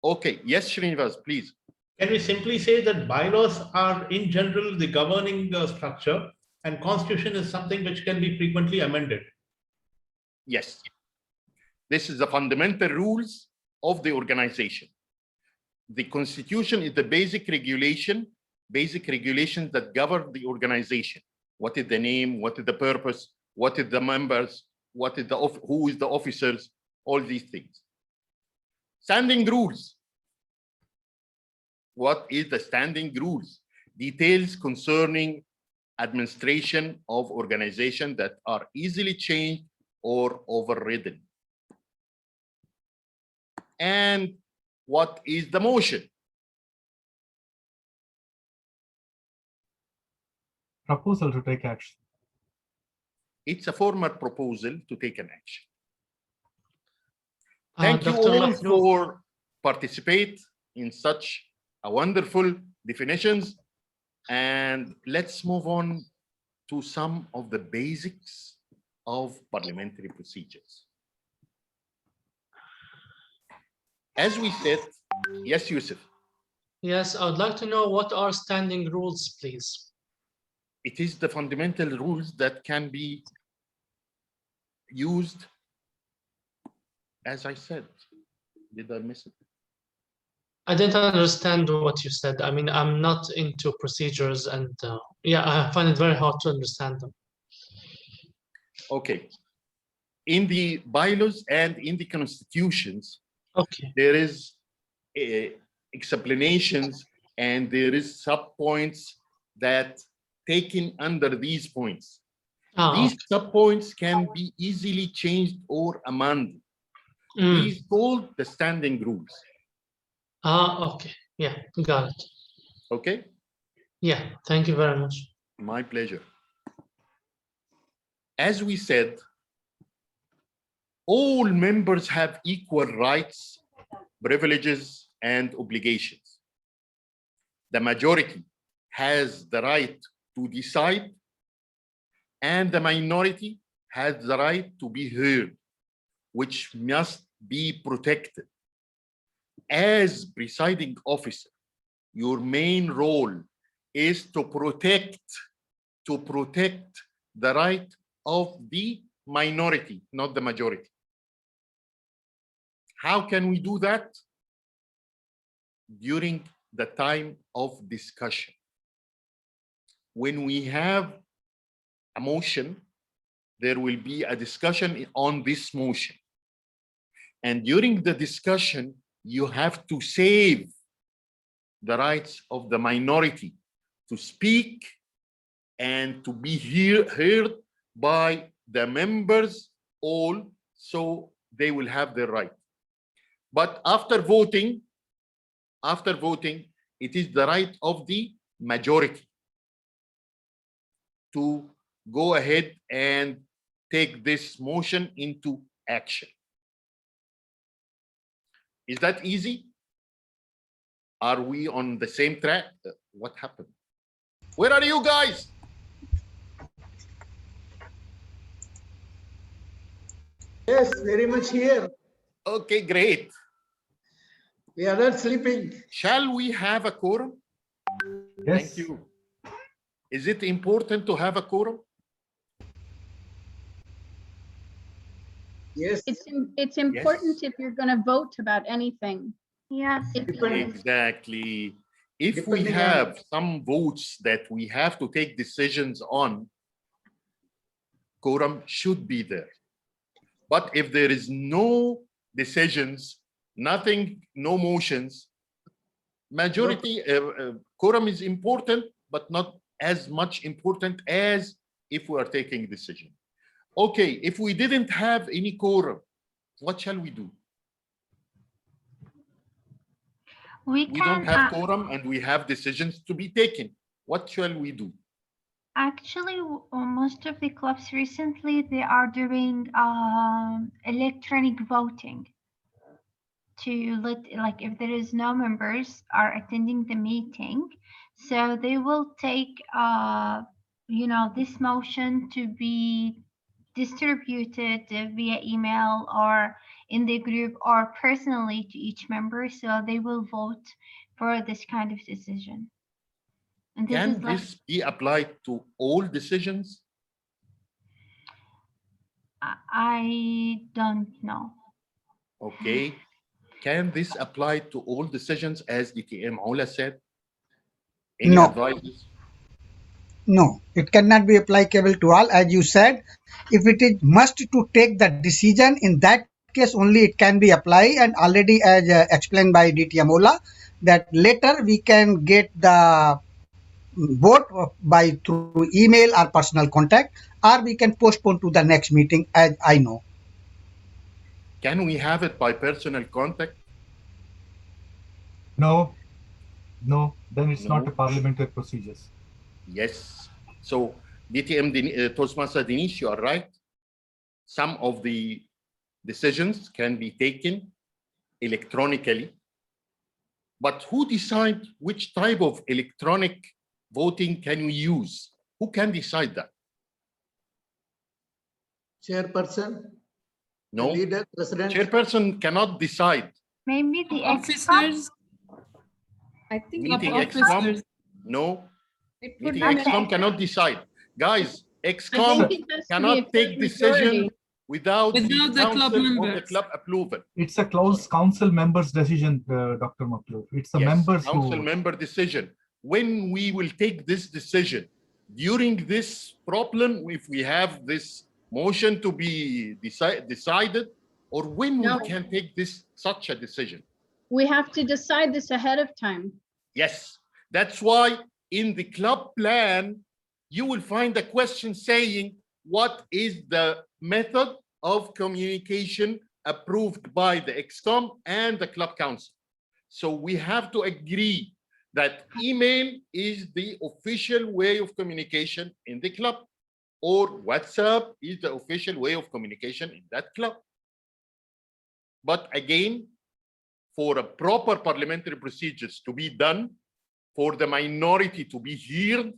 Okay, yes, Srinivas, please. Can we simply say that bylaws are in general the governing structure and constitution is something which can be frequently amended? Yes. This is the fundamental rules of the organization. The constitution is the basic regulations that govern the organization. What is the name? What is the purpose? What is the members? What is who is the officers? All these things. Standing rules. What is the standing rules? Details concerning administration of organization that are easily changed or overridden. And what is the motion? Proposal to take action. It's a formal proposal to take an action. Thank you all for participate in such a wonderful definitions. And let's move on to some of the basics of parliamentary procedures. As we said, yes, Yusuf. Yes, I would like to know what are standing rules, please. It is the fundamental rules that can be used, as I said. Did I miss it? I didn't understand what you said. I mean, I'm not into procedures and yeah, I find it very hard to understand them. Okay. In the bylaws and in the constitutions, okay, there is explanations and there is sub-points that taken under these points. These sub-points can be easily changed or amended. These called the standing rules. Okay. Yeah, got it. Okay. Yeah, thank you very much. My pleasure. As we said, all members have equal rights, privileges, and obligations. The majority has the right to decide, and the minority has the right to be heard, which must be protected. As presiding officer, your main role is to protect the right of the minority, not the majority. How can we do that? During the time of discussion. When we have a motion, there will be a discussion on this motion. And during the discussion, you have to save the rights of the minority to speak and to be heard by the members all, so they will have their right. But after voting, it is the right of the majority to go ahead and take this motion into action. Is that easy? Are we on the same track? What happened? Where are you guys? Yes, very much here. Okay, great. We are not sleeping. Shall we have a quorum? Yes. Thank you. Is it important to have a quorum? Yes. It's important if you're going to vote about anything. Yes. Exactly. If we have some votes that we have to take decisions on, quorum should be there. But if there is no decisions, nothing, no motions, majority, quorum is important, but not as much important as if we are taking a decision. Okay, if we didn't have any quorum, what shall we do? We don't have quorum and we have decisions to be taken. What shall we do? Actually, most of the clubs recently, they are doing electronic voting to let, like, if there is no members are attending the meeting, so they will take, you know, this motion to be distributed via email or in the group or personally to each member, so they will vote for this kind of decision. And this Can is like, this be applied to all decisions? I don't know. Okay. Can this apply to all decisions, as DTM Ola said? Any advice? No, it cannot be applicable to all. As you said, if it is must to take the decision, in that case only it can be applied. And already as explained by DTM Ola, that later we can get the vote by through email or personal contact, or we can postpone to the next meeting, as I know. Can we have it by personal contact? No, then it's not a parliamentary procedures. Yes. So DTM Toastmaster Dinesh, you are right. Some of the decisions can be taken electronically, but who decides which type of electronic voting can we use? Who can decide that? Chairperson? No. Leader, president? Chairperson cannot decide. Maybe the officers. I think Meeting officers. XCOM? No. Meeting XCOM cannot decide. Guys, XCOM cannot take decision without the club council or the members. club approval. It's a close council members decision, Dr. MAKHLOuf. It's the members council who... member decision. When we will take this decision, during this problem, if we have this motion to be decided, or when we can take this such a decision? We have to decide this ahead of time. Yes, that's why in the club plan, you will find a question saying, what is the method of communication approved by the XCOM and the club council? So we have to agree that email is the official way of communication in the club, or WhatsApp is the official way of communication in that club. But again, for a proper parliamentary procedures to be done, for the minority to be heard,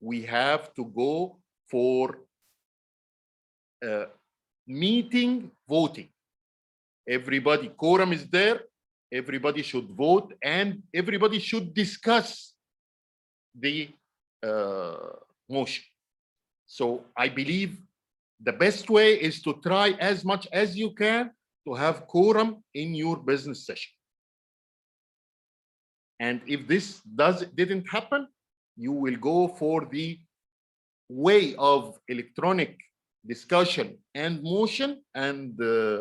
we have to go for meeting voting. Everybody, quorum is there, everybody should vote, and everybody should discuss the motion. So I believe the best way is to try as much as you can to have quorum in your business session. And if this didn't happen, you will go for the way of electronic discussion and motion and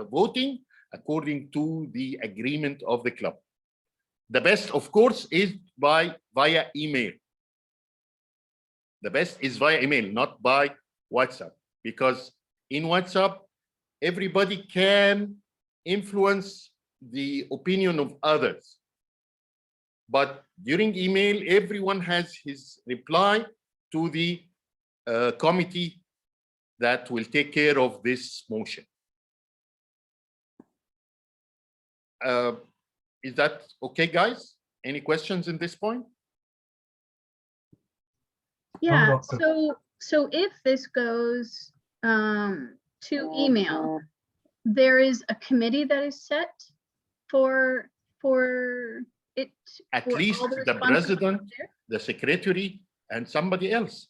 voting according to the agreement of the club. The best, of course, is via email. The best is via email, not by WhatsApp, because in WhatsApp, everybody can influence the opinion of others. But during email, everyone has his reply to the committee that will take care of this motion. Is that okay, guys? Any questions in this point? Yeah, so if this goes to email, there is a committee that is set for it. At for least all the the president, responsibilities there? the secretary, and somebody else.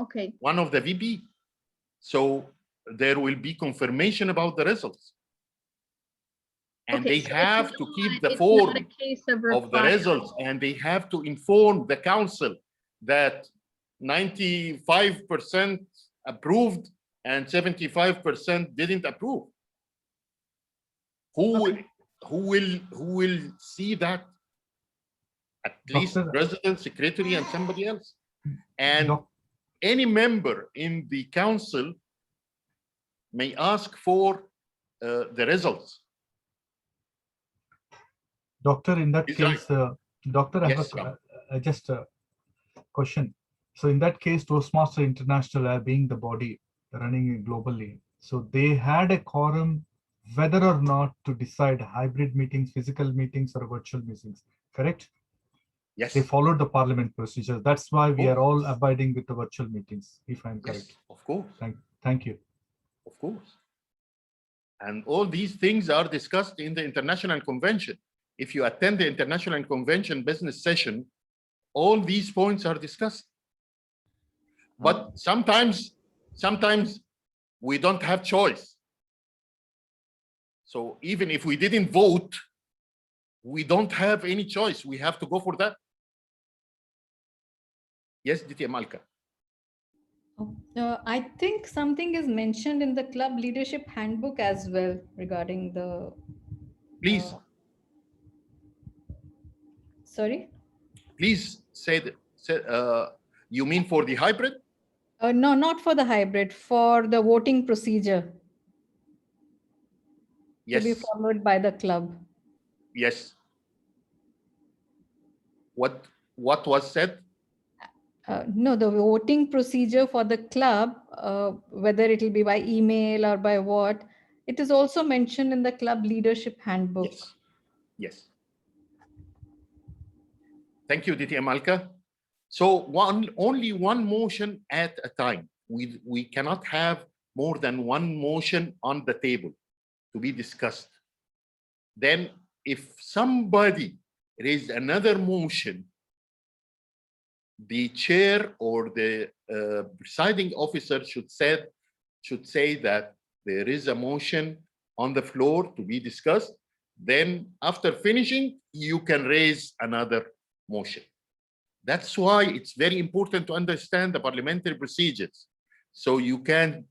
Okay. One of the VP. So there will be confirmation about the results. And Okay, they so have it's to not- keep the it's form not a case of of the reply results, and they have to inform the council that 95% approved and 75% didn't approve. Who will see that? At least president, secretary, and somebody else. And any member in the council may ask for the results. Doctor, in that case, Doctor, I Yes, have just a question. So in that case, Toastmaster International are being the body running it globally. So they had a quorum whether or not to decide hybrid meetings, physical meetings, or virtual meetings, correct? Yes. They followed the parliament procedure. That's why we are all abiding with the virtual meetings, if I'm correct. Yes, of course. Thank you. Of course. And all these things are discussed in the international convention. If you attend the international convention business session, all these points are discussed. But sometimes we don't have choice. So even if we didn't vote, we don't have any choice. We have to go for that. Yes, DTM Malka. I think something is mentioned in the club leadership handbook as well regarding the. Please. Sorry? Please say that. You mean for the hybrid? No, not for the hybrid, for the voting procedure. Yes. To be followed by the club. Yes. What was said? No, the voting procedure for the club, whether it will be by email or by what, it is also mentioned in the club leadership handbook. Yes. Yes. Thank you, DTM Malka. So only one motion at a time. We cannot have more than one motion on the table to be discussed. Then if somebody raised another motion, the chair or the presiding officer should say that there is a motion on the floor to be discussed. Then after finishing, you can raise another motion. That's why it's very important to understand the parliamentary procedures. So you can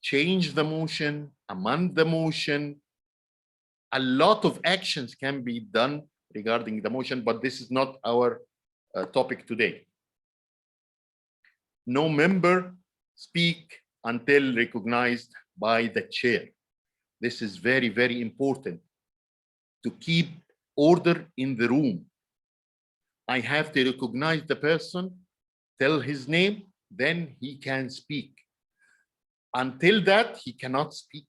change the motion, amend the motion. A lot of actions can be done regarding the motion, but this is not our topic today. No member speak until recognized by the chair. This is very, very important to keep order in the room. I have to recognize the person, tell his name, then he can speak. Until that, he cannot speak.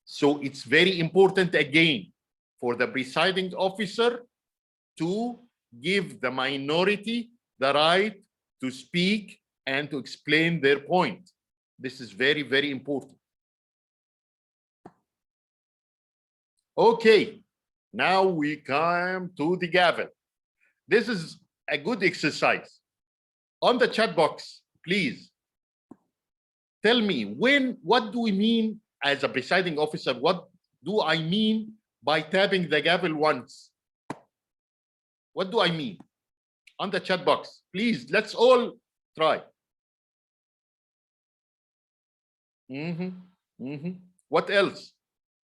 So it's very important again for the presiding officer to give the minority the right to speak and to explain their point. This is very, very important. Okay, now we come to the gavel. This is a good exercise. On the chat box, please tell me what do we mean as a presiding officer? What do I mean by tapping the gavel once? What do I mean? On the chat box, please, let's all try. What else?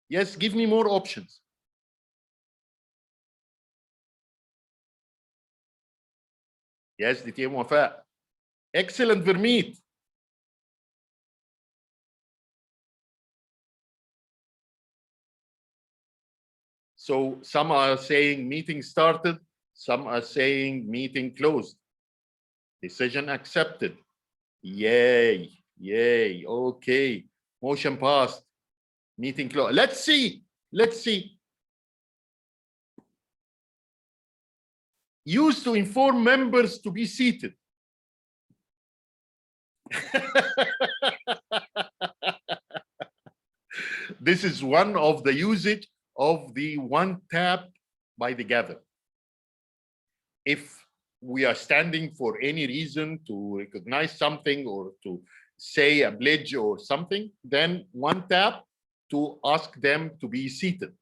Yes, give me more options. Yes, DTM Wafa. Excellent, Vermeet. So some are saying meeting started, some are saying meeting closed. Decision accepted. Yay, yay, okay. Motion passed, meeting closed. Let's see, let's see. Used to inform members to be seated. This is one of the usage of the one tap by the gavel. If we are standing for any reason to recognize something or to say a pledge or something, then one tap to ask them to be seated.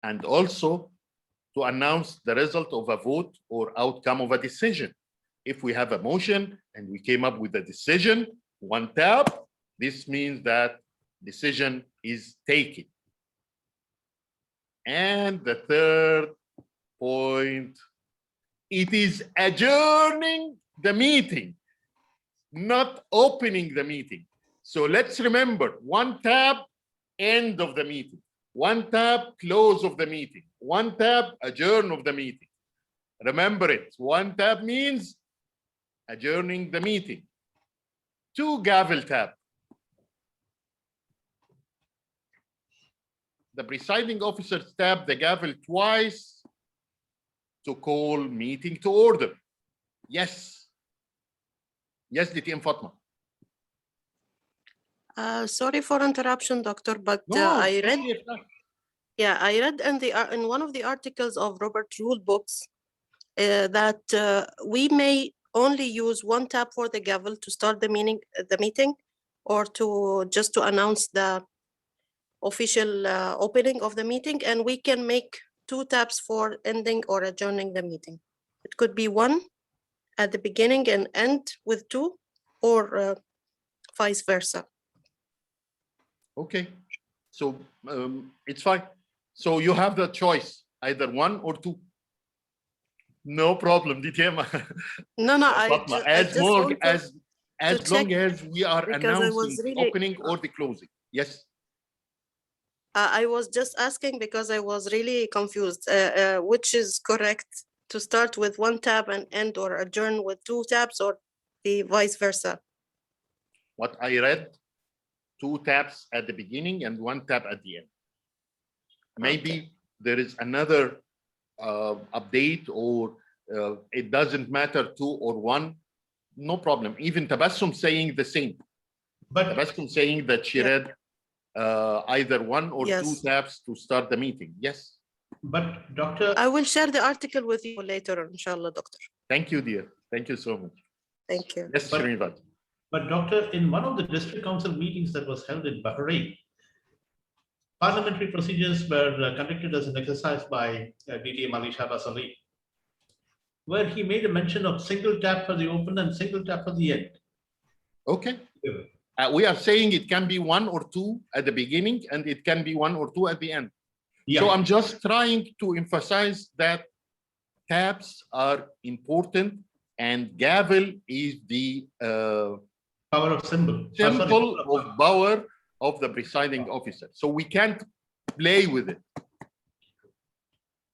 And also to announce the result of a vote or outcome of a decision. If we have a motion and we came up with a decision, one tap, this means that decision is taken. And the third point, it is adjourning the meeting, not opening the meeting. So let's remember, one tap, end of the meeting. One tap, close of the meeting. One tap, adjourn of the meeting. Remember it, one tap means adjourning the meeting. Two gavel tap. The presiding officer tapped the gavel twice to call meeting to order. Yes. Yes, DTM Fatma. Sorry for interruption, Doctor, but No, I read. Yeah, I read in one of the articles of Robert Rule books that we may only use one tap for the gavel to start the meeting, or to just to announce the official opening of the meeting, and we can make two taps for ending or adjourning the meeting. It could be one at the beginning and end with two, or vice versa. Okay, so it's fine. So you have the choice, either one or two. No problem, DTM. No, as long as we are announcing the opening or the closing. Yes. I was just asking because I was really confused. Which is correct, to start with one tap and end or adjourn with two taps, or the vice versa? What I read, two taps at the beginning and one tap at the end. Maybe there is another update, or it doesn't matter, two or one, no problem. Even Tabassum saying the same. But Tabassum saying that she read either one or two taps to start the meeting. Yes. But Doctor, I will share the article with you later, inshallah, Doctor. Thank you, dear. Thank you so much. Thank you. Yes, Shrivat. But Doctor, in one of the district council meetings that was held in Bahrain, parliamentary procedures were conducted as an exercise by DTM Ali Shahbaz Ali, where he made a mention of single tap for the open and single tap for the end. Okay. We are saying it can be one or two at the beginning, and it can be one or two at the end. Yeah. So I'm just trying to emphasize that taps are important, and gavel is the power of symbol of power of the presiding officer. So we can't play with it.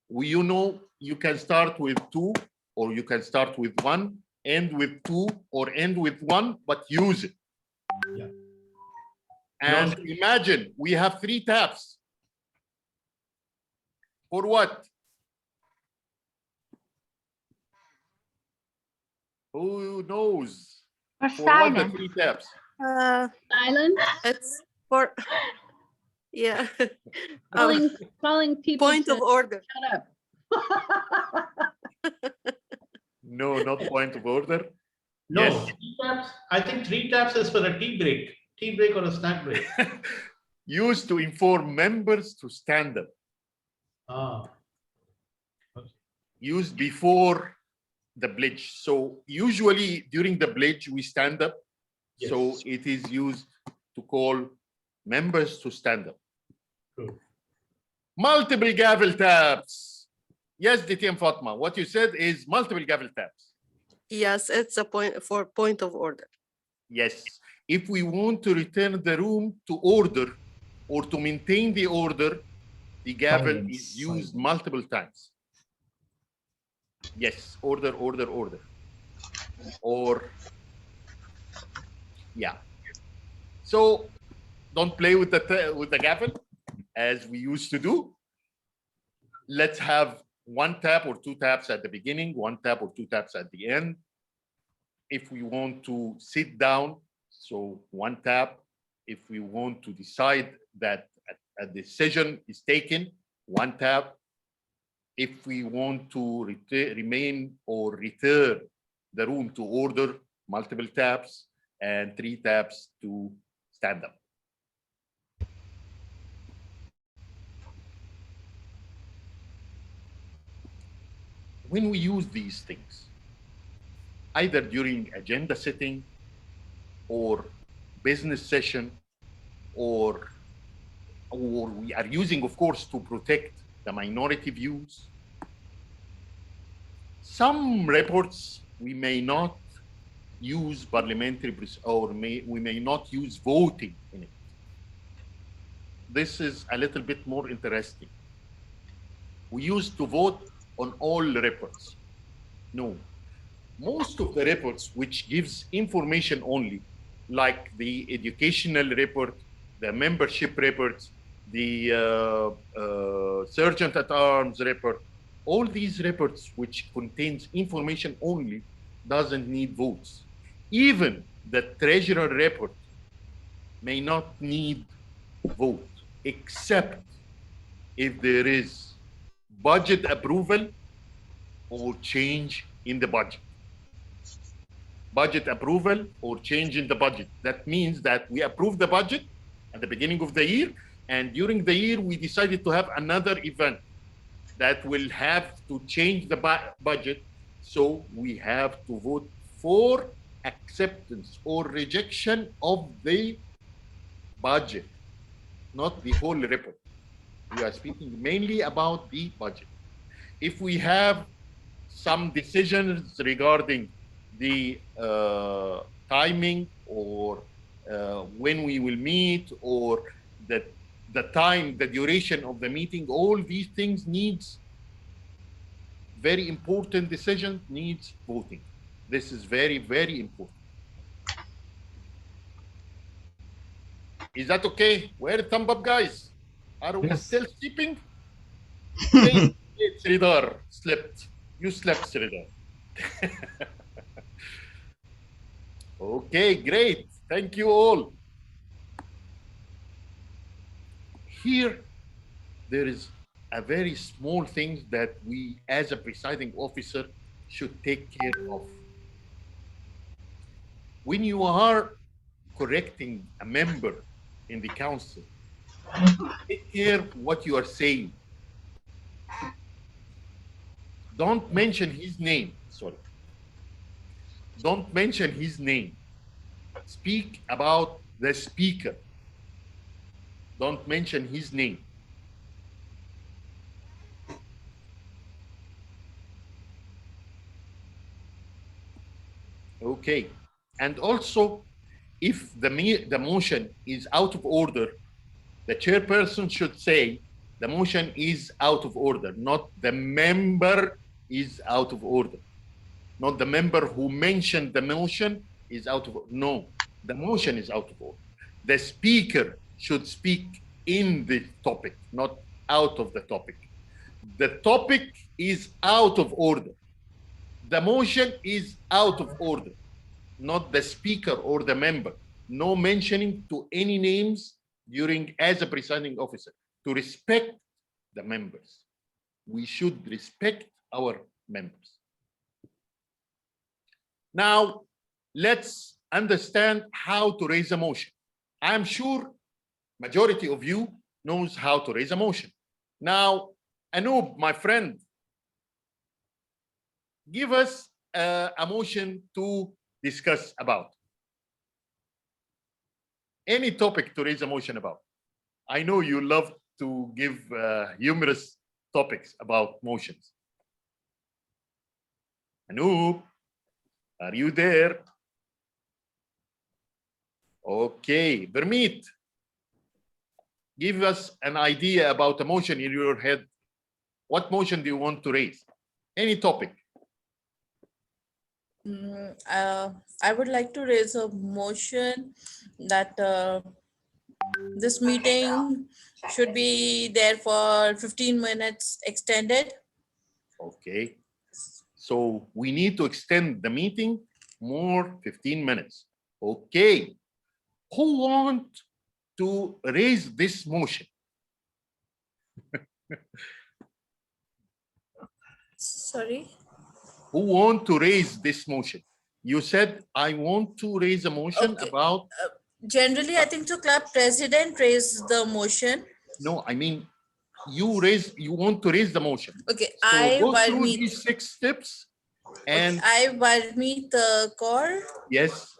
You can start with two, or you can start with one, end with two, or end with one, but use it. Yeah. And imagine we have three taps. For what? Who knows? For silence. What the three taps? Silence. It's for, yeah. Calling people. Point of order. Shut up. No, not point of order. No, yes. Three taps. I think three taps is for a tea break or a snack break. Used to inform members to stand up. Okay. Used before the pledge. So usually during the pledge we stand up. Yes. So it is used to call members to stand up. True. Multiple gavel taps. Yes, DTM Fatma, what you said is multiple gavel taps. Yes, it's a point of order. Yes, if we want to return the room to order or to maintain the order, the gavel is used multiple times. Yes, order, order, order. Or, yeah. So don't play with the gavel as we used to do. Let's have one tap or two taps at the beginning, one tap or two taps at the end. If we want to sit down, so one tap. If we want to decide that a decision is taken, one tap. If we want to remain or return the room to order, multiple taps, and 3 taps to stand up. When we use these things, either during agenda setting or business session, or we are using, of course, to protect the minority views. Some reports we may not use parliamentary or we may not use voting in it. This is a little bit more interesting. We used to vote on all reports. No, most of the reports which gives information only, like the educational report, the membership reports, the sergeant at arms report, all these reports which contains information only doesn't need votes. Even the treasurer report may not need vote, except if there is budget approval or change in the budget. Budget approval or change in the budget. That means that we approve the budget at the beginning of the year, and during the year we decided to have another event that will have to change the budget. So we have to vote for acceptance or rejection of the budget, not the whole report. We are speaking mainly about the budget. If we have some decisions regarding the timing or when we will meet, or the time, the duration of the meeting, all these things needs, very important decision needs voting. This is very, very important. Is that okay? Where thumb up, guys? Are we still sleeping? Okay, Sridhar slept. You slept, Sridhar. Okay, great. Thank you all. Here, there is a very small thing that we, as a presiding officer, should take care of. When you are correcting a member in the council, take care what you are saying. Don't mention his name, sorry. Don't mention his name. Speak about the speaker. Don't mention his name. Okay. And also, if the motion is out of order, the chairperson should say the motion is out of order, not the member is out of order. Not the member who mentioned the motion is out of order. No, the motion is out of order. The speaker should speak in the topic, not out of the topic. The topic is out of order. The motion is out of order, not the speaker or the member. No mentioning to any names during as a presiding officer, to respect the members. We should respect our members. Now, let's understand how to raise a motion. I'm sure majority of you knows how to raise a motion. Now, Anoop, my friend, give us a motion to discuss about. Any topic to raise a motion about. I know you love to give humorous topics about motions. Anoop, are you there? Okay, Vermeet, give us an idea about a motion in your head. What motion do you want to raise? Any topic. I would like to raise a motion that this meeting should be there for 15 minutes extended. Okay. So we need to extend the meeting more 15 minutes. Okay. Who want to raise this motion? Sorry. Who want to raise this motion? You said, I want to raise a motion about... Generally, I think the club president raised the motion. No, I mean, you want to raise the motion. Okay, so go through these 6 steps and... I Varmeet Kaur. Yes.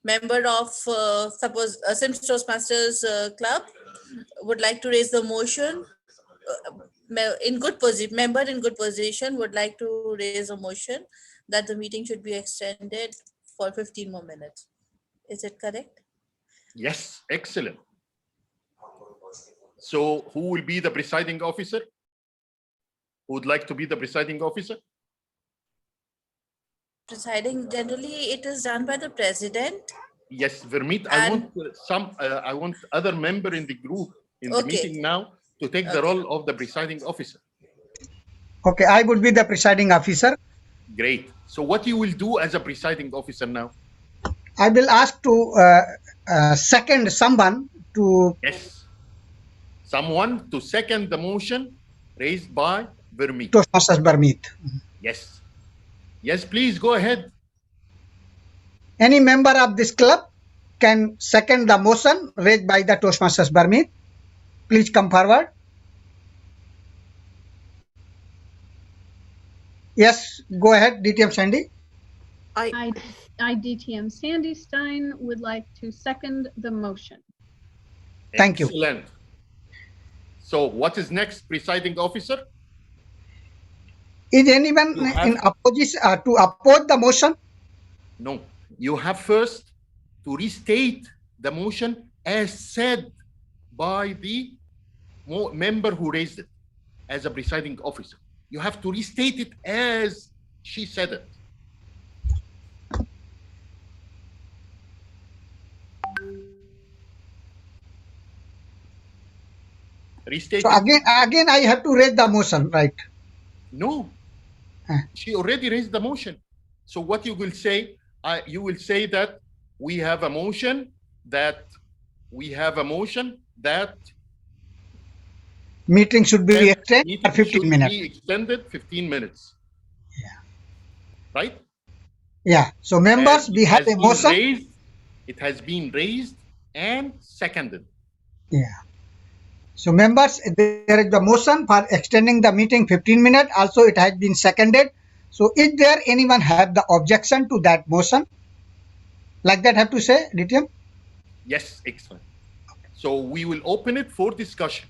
Member of suppose Sims Toastmasters Club would like to raise the motion. Member in good position would like to raise a motion that the meeting should be extended for 15 more minutes. Is it correct? Yes, excellent. So who will be the presiding officer? Who would like to be the presiding officer? Presiding, generally it is done by the president. Yes, Vermeet, I want other member in the group in the meeting now to take the role of the presiding officer. Okay, I would be the presiding officer. Great. So what you will do as a presiding officer now? I will ask to second someone to... Yes. Someone to second the motion raised by Vermeet. Toastmasters Vermeet. Yes. Yes, please go ahead. Any member of this club can second the motion raised by the Toastmasters Vermeet. Please come forward. Yes, go ahead, DTM Sandy. I, DTM Sandy Stein, would like to second the motion. Thank you. Excellent. So what is next, presiding officer? Is anyone in opposition to oppose the motion? No. You have first to restate the motion as said by the member who raised it as a presiding officer. You have to restate it as she said it. Restate. So again, I have to raise the motion, right? No, she already raised the motion. So what you will say? You will say that we have a motion that meeting should be extended for 15 minutes. Be extended 15 minutes. Yeah. Right? Yeah. So members, we have a motion. It has been raised and seconded. Yeah. So members, there is the motion for extending the meeting 15 minutes. Also, it has been seconded. So is there anyone have the objection to that motion? Like that have to say, DTM? Yes, excellent. So we will open it for discussion.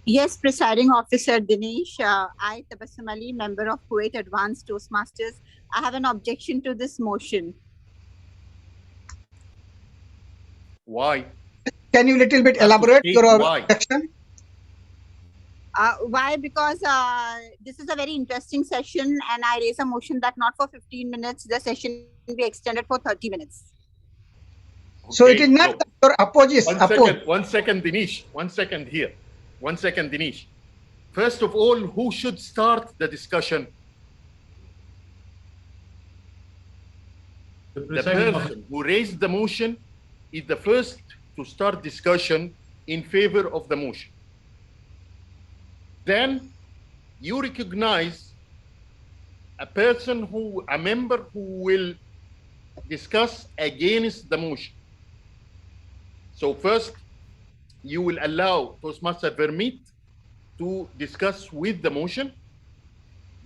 Yes, Presiding Officer Dinesh. I, Tabassum Ali, member of Kuwait Advanced Toastmasters. I have an objection to this motion. Why? Can you little bit elaborate your objection? Why? Because this is a very interesting session and I raise a motion that not for 15 minutes, the session will be extended for 30 minutes. Okay, so it is not your opposition. One second, Dinesh. 1 second here. 1 second, Dinesh. First of all, who should start the discussion? The person who raised the motion is the first to start discussion in favor of the motion. Then you recognize a member who will discuss against the motion. So first, you will allow Toastmaster Vermeet to discuss with the motion.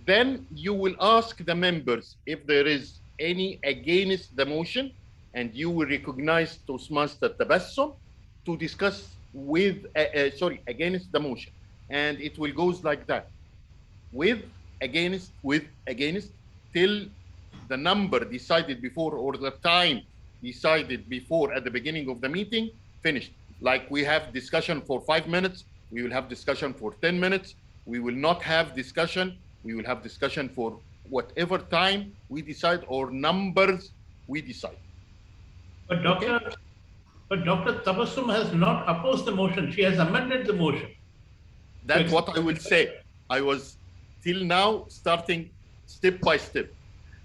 Then you will ask the members if there is any against the motion, and you will recognize Toastmaster Tabassum to discuss with against the motion. And it will goes like that. with, against, till the number decided before or the time decided before at the beginning of the meeting finished. Like we have discussion for 5 minutes, we will have discussion for 10 minutes. We will not have discussion. We will have discussion for whatever time we decide or numbers we decide. But Dr. Tabassum has not opposed the motion. She has amended the motion. That's what I will say. I was till now starting step by step.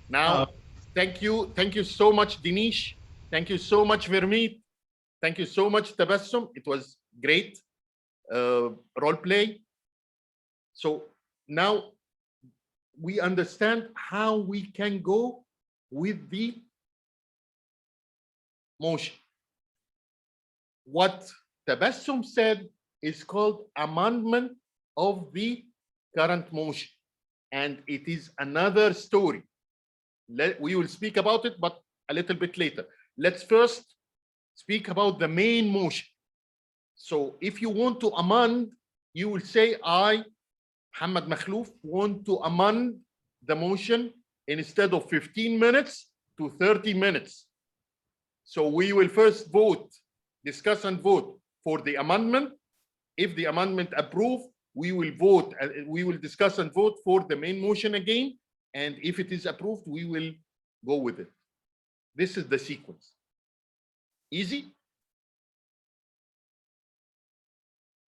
Now, thank you so much, Dinesh. Thank you so much, Vermeet. Thank you so much, Tabassum. It was great role play. So now we understand how we can go with the motion. What Tabassum said is called amendment of the current motion, and it is another story. We will speak about it, but a little bit later. Let's first speak about the main motion. So if you want to amend, you will say, I, Mohammed MAKHLOUF, want to amend the motion instead of 15 minutes to 30 minutes. So we will first vote, discuss and vote for the amendment. If the amendment approved, we will vote, we will discuss and vote for the main motion again. And if it is approved, we will go with it. This is the sequence. Easy?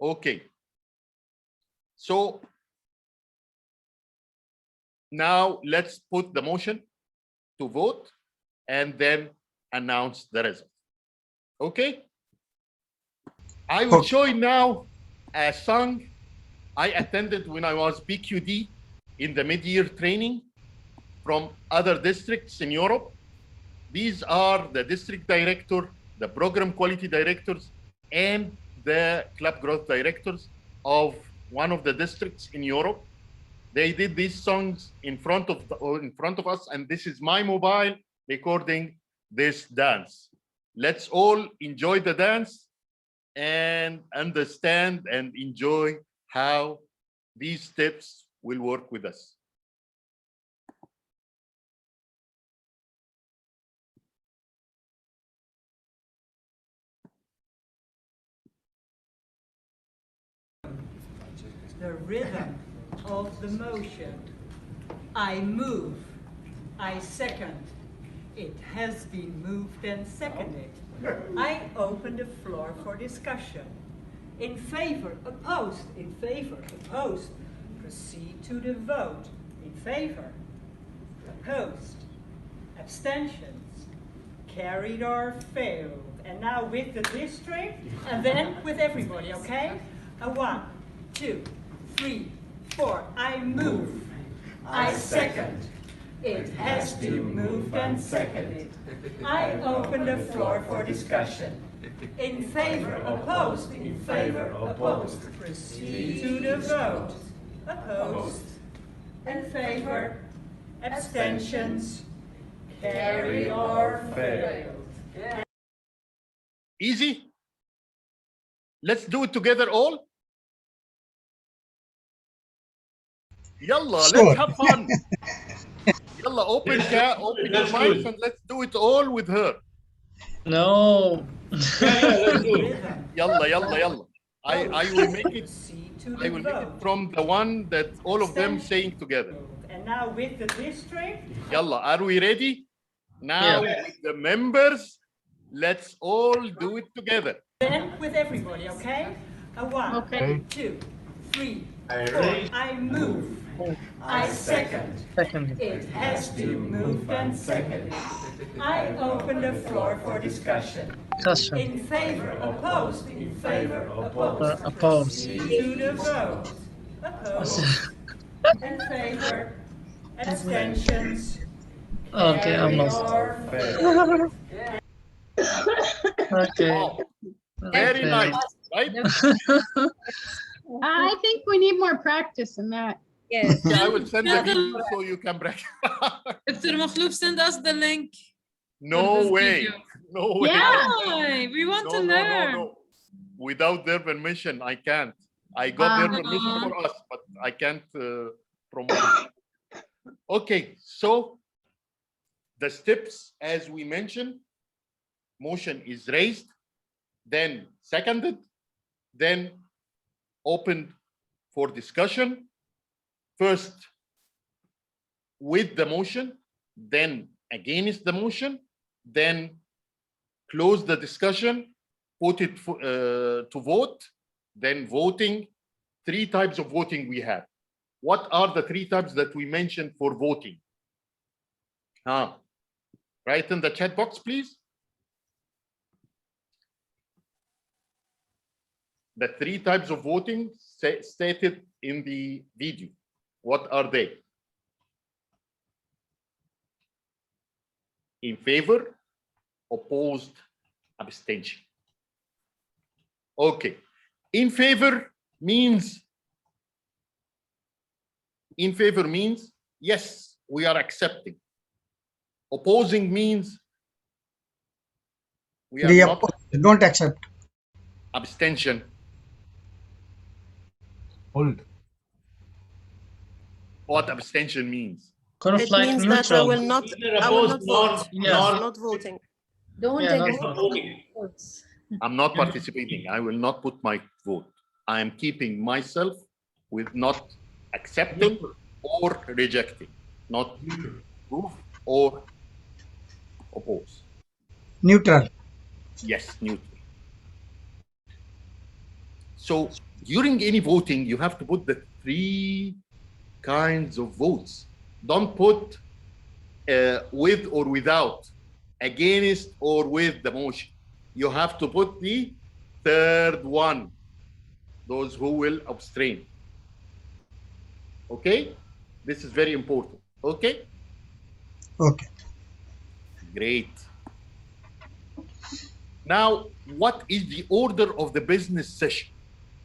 Okay. So now let's put the motion to vote and then announce the result. Okay? I will show you now a song I attended when I was PQD in the mid-year training from other districts in Europe. These are the district director, the program quality directors, and the club growth directors of one of the districts in Europe. They did these songs in front of us, and this is my mobile recording this dance. Let's all enjoy the dance and understand and enjoy how these steps will work with us. The rhythm of the motion. I move, I second. It has been moved and seconded. I open the floor for discussion. In favor, opposed, in favor, opposed. Proceed to the vote. In favor, opposed, abstentions, carried or failed. And now with the district, and then with everybody, okay? 1, 2, 3, 4. I move. I second. It has been moved and seconded. I open the floor for discussion. In favor, opposed, in favor, opposed. Proceed to the vote. Opposed, in favor, abstentions, carried or failed. Easy? Let's do it together all. Yalla, Sure. let's have fun. Yalla, open your mics and let's do it all with her. No. Yalla, yalla, yalla. I will make it from the one that all of them saying together. And now with the district. Yalla, are we ready? Now with the members, let's all do it together. Then with everybody, okay? 1, 2, 3, 4. I move. I second. It has been moved and seconded. I open the floor for discussion. In favor, opposed, in favor, opposed. Opposed. To the vote. Opposed. In favor, abstentions. Okay, I'm lost. Okay. Very nice, right? I think we need more practice in that. Yes. Yeah, I will send the video so you can break. Dr. MAKHLOUF, send us the link. No way. No way. Yeah, we want to learn. No. Without their permission, I can't. I got their permission for us, but I can't promotion. Okay, so the steps, as we mentioned, motion is raised, then seconded, then opened for discussion, first with the motion, then against the motion, then close the discussion, put it to vote, then voting. 3 types of voting we have. What are the 3 types that we mentioned for voting? Write in the chat box, please. The 3 types of voting stated in the video. What are they? In favor, opposed, abstention. Okay. In favor means yes, we are accepting. Opposing means we are not, don't accept. Abstention. Hold. What abstention means? It means that I will not vote. Not voting. Don't agree. I'm not participating. I will not put my vote. I am keeping myself with not accepting or rejecting, not approve or oppose. Neutral. Yes, neutral. So during any voting, you have to put the 3 kinds of votes. Don't put with or without, against or with the motion. You have to put the 3rd one, those who will abstain. Okay? This is very important. Okay? Okay. Great. Now, what is the order of the business session?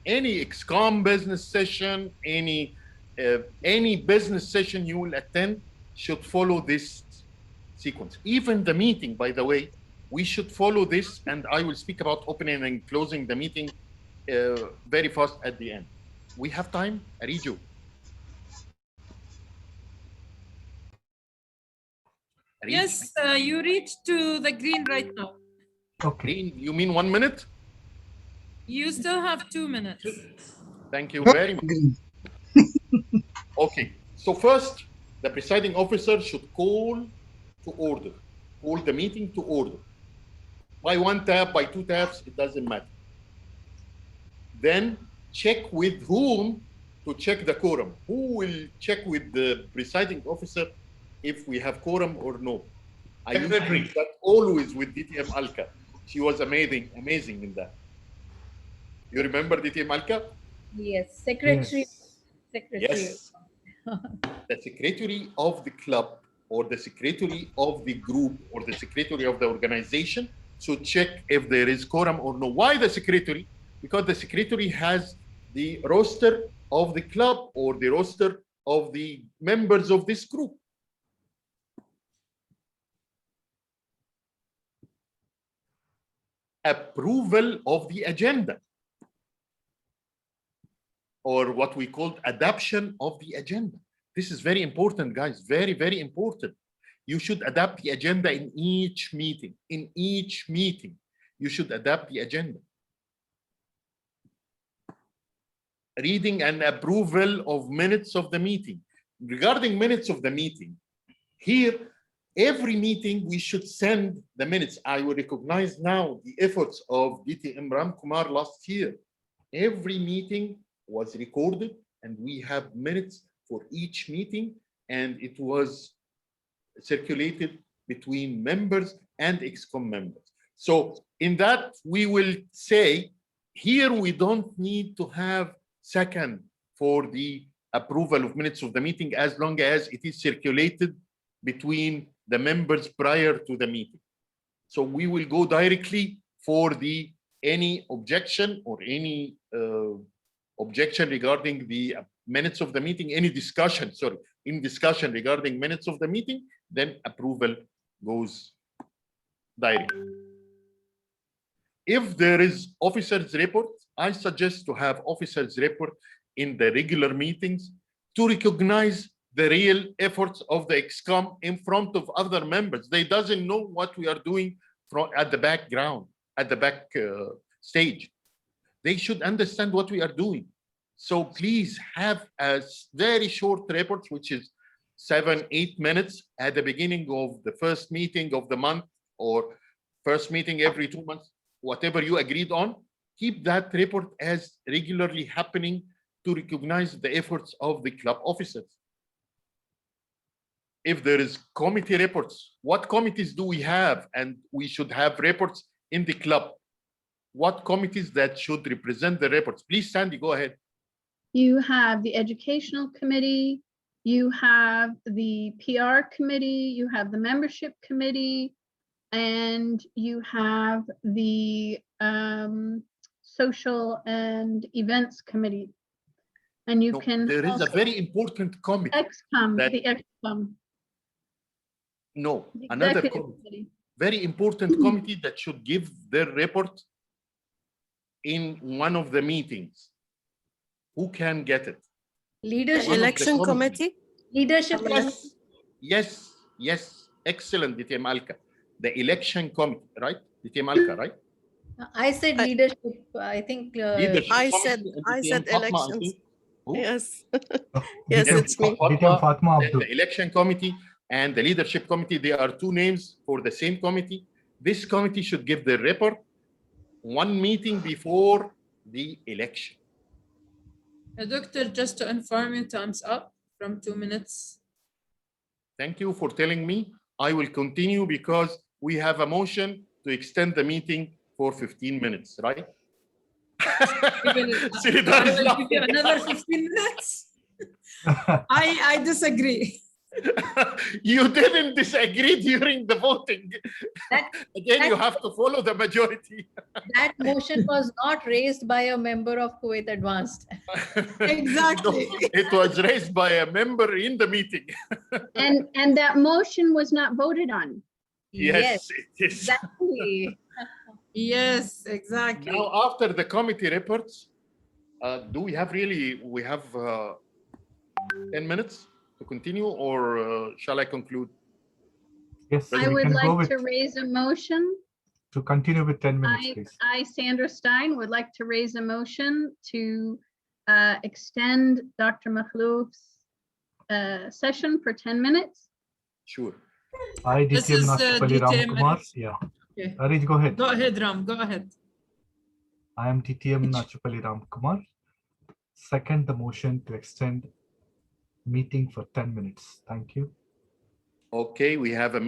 Any XCOM business session, any business session you will attend should follow this sequence. Even the meeting, by the way, we should follow this, and I will speak about opening and closing the meeting very fast at the end. We have time, Arijo. Yes, you reached to the green right now. Okay. Green, you mean 1 minute? You still have 2 minutes. Thank you very much. Okay, so first, the presiding officer should call the meeting to order. By 1 tap, by 2 taps, it doesn't matter. Then check with whom to check the quorum. Who will check with the presiding officer if we have quorum or no? I used to do that always with DTM Alka. She was amazing in that. You remember DTM Alka? Yes, secretary. Yes. Yes. The secretary of the club or the secretary of the group or the secretary of the organization should check if there is quorum or no. Why the secretary? Because the secretary has the roster of the club or the roster of the members of this group. Approval of the agenda, or what we call adoption of the agenda. This is very important, guys, very, very important. You should adapt the agenda in each meeting. In each meeting, you should adapt the agenda. Reading and approval of minutes of the meeting. Regarding minutes of the meeting, here, every meeting we should send the minutes. I will recognize now the efforts of DTM RAMKUMAR last year. Every meeting was recorded and we have minutes for each meeting, and it was circulated between members and XCOM members. So in that, we will say here we don't need to have second for the approval of minutes of the meeting as long as it is circulated between the members prior to the meeting. So we will go directly for the any objection or any objection regarding the minutes of the meeting, any discussion, sorry, in discussion regarding minutes of the meeting, then approval goes directly. If there is officer's report, I suggest to have officer's report in the regular meetings to recognize the real efforts of the ExCom in front of other members. They doesn't know what we are doing at the background, at the back stage. They should understand what we are doing. So please have a very short report, which is 7-8 minutes at the beginning of the first meeting of the month or first meeting every 2 months, whatever you agreed on. Keep that report as regularly happening to recognize the efforts of the club officers. If there is committee reports, what committees do we have? And we should have reports in the club. What committees that should represent the reports? Please, Sandy, go ahead. You have the educational committee, you have the PR committee, you have the membership committee, and you have the social and events committee. And you can there is a very important committee. ExCom, the ExCom. No, The another executive committee. Very important committee that should give their report in one of the meetings. Who can get it? The election committee? Leadership. Yes, yes. Excellent, DTM Alka. The election committee, right? DTM Alka, right? I said leadership. I think. I said elections. Yes. Yes, DTM it's me. Fatma, the election committee and the leadership committee, they are two names for the same committee. This committee should give the report one meeting before the election. Doctor, just to inform you, time's up from 2 minutes. Thank you for telling me. I will continue because we have a motion to extend the meeting for 15 minutes, right? I will give you another 15 minutes. I disagree. You didn't disagree during the voting. Again, you have to follow the majority. That motion was not raised by a member of Kuwait Advanced. Exactly. No, it was raised by a member in the meeting. And that motion was not voted on. Yes, it is. Exactly. Yes, exactly. Now, after the committee reports, do we have 10 minutes to continue, or shall I conclude? Yes, I would like to raise a motion. To continue with 10 minutes, please. I, Sandra Stein, would like to raise a motion to extend Dr. Makhlouf's session for 10 minutes. Sure. I, This DTM is Nachupally DTM. RAMKUMAR. Yeah. Okay. Arij, go ahead. Go ahead, Ram. Go ahead. I am DTM Nachupally RAMKUMAR. Second the motion to extend meeting for 10 minutes. Thank you. Okay, we have a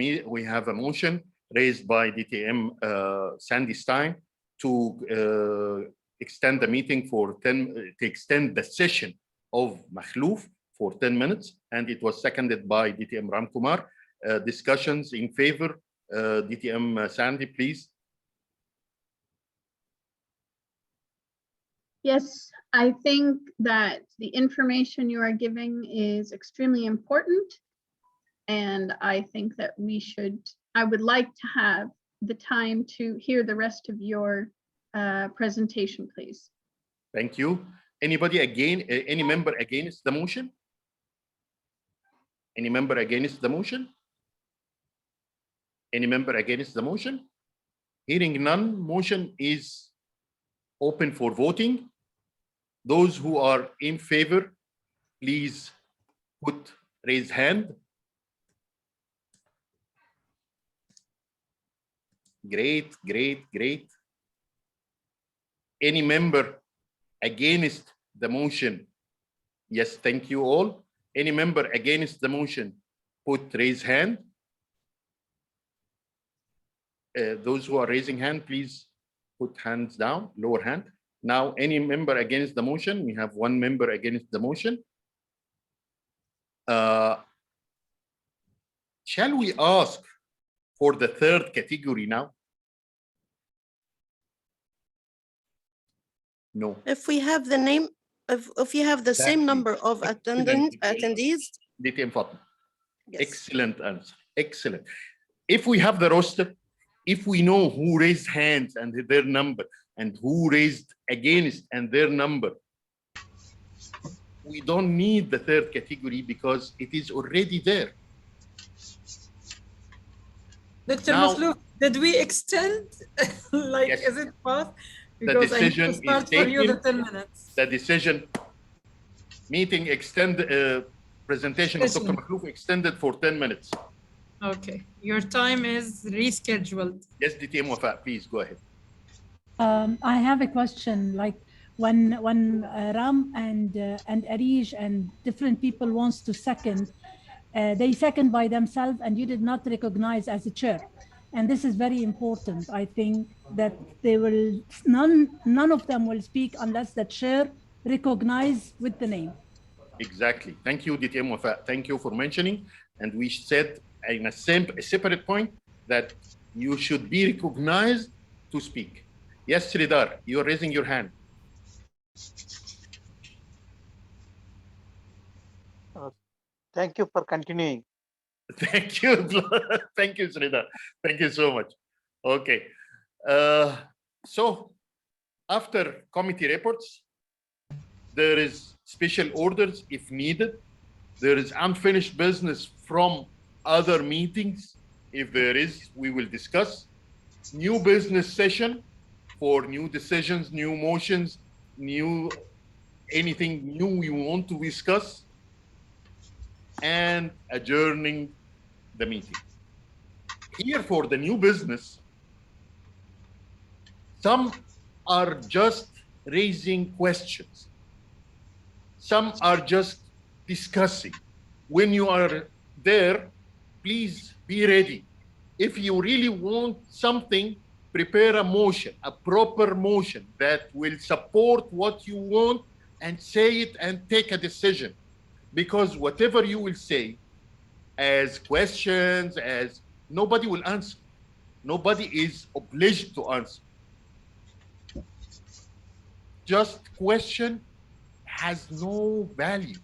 motion raised by DTM Sandy Stein to extend the meeting for to extend the session of MAKHLOUF for 10 minutes, and it was seconded by DTM RAMKUMAR. Discussions in favor, DTM Sandy, please. Yes, I think that the information you are giving is extremely important. And I think that I would like to have the time to hear the rest of your presentation, please. Thank you. Anybody again, any member against the motion? Any member against the motion? Any member against the motion? Hearing none, motion is open for voting. Those who are in favor, please raise hand. Great, great, great. Any member against the motion? Yes, thank you all. Any member against the motion, raise hand. Those who are raising hand, please put hands down, lower hand. Now, any member against the motion? We have one member against the motion. Shall we ask for the third category now? No. If we have the name, if you have the same number of attendees. DTM Fatma. Yes. Excellent answer. Excellent. If we have the roster, if we know who raised hands and their number, and who raised against and their number, we don't need the third category because it is already there. Dr. Now, MAKHLOuf, did we extend? Like, yes, is it fast? the Because I need to decision is start for you the taken. 10 minutes. The decision meeting presentation of Dr. MAKHLOuf extended for 10 minutes. Okay, your time is rescheduled. Yes, DTM Wafa, please go ahead. I have a question. Like when Ram and Arish and different people wants to second, they second by themselves, and you did not recognize as a chair. And this is very important. I think that they will none of them will speak unless the chair recognize with the name. Exactly. Thank you, DTM Wafa. Thank you for mentioning. And we said in a separate point that you should be recognized to speak. Yes, Sridhar, you're raising your hand. Thank you for continuing. Thank you. Thank you, Sridhar. Thank you so much. Okay. So after committee reports, there is special orders if needed. There is unfinished business from other meetings. If there is, we will discuss. New business session for new decisions, new motions, anything new we want to discuss, and adjourning the meeting. Here for the new business, some are just raising questions. Some are just discussing. When you are there, please be ready. If you really want something, prepare a motion, a proper motion that will support what you want, and say it and take a decision. Because whatever you will say as questions, as nobody will answer. Nobody is obliged to answer. Just question has no value.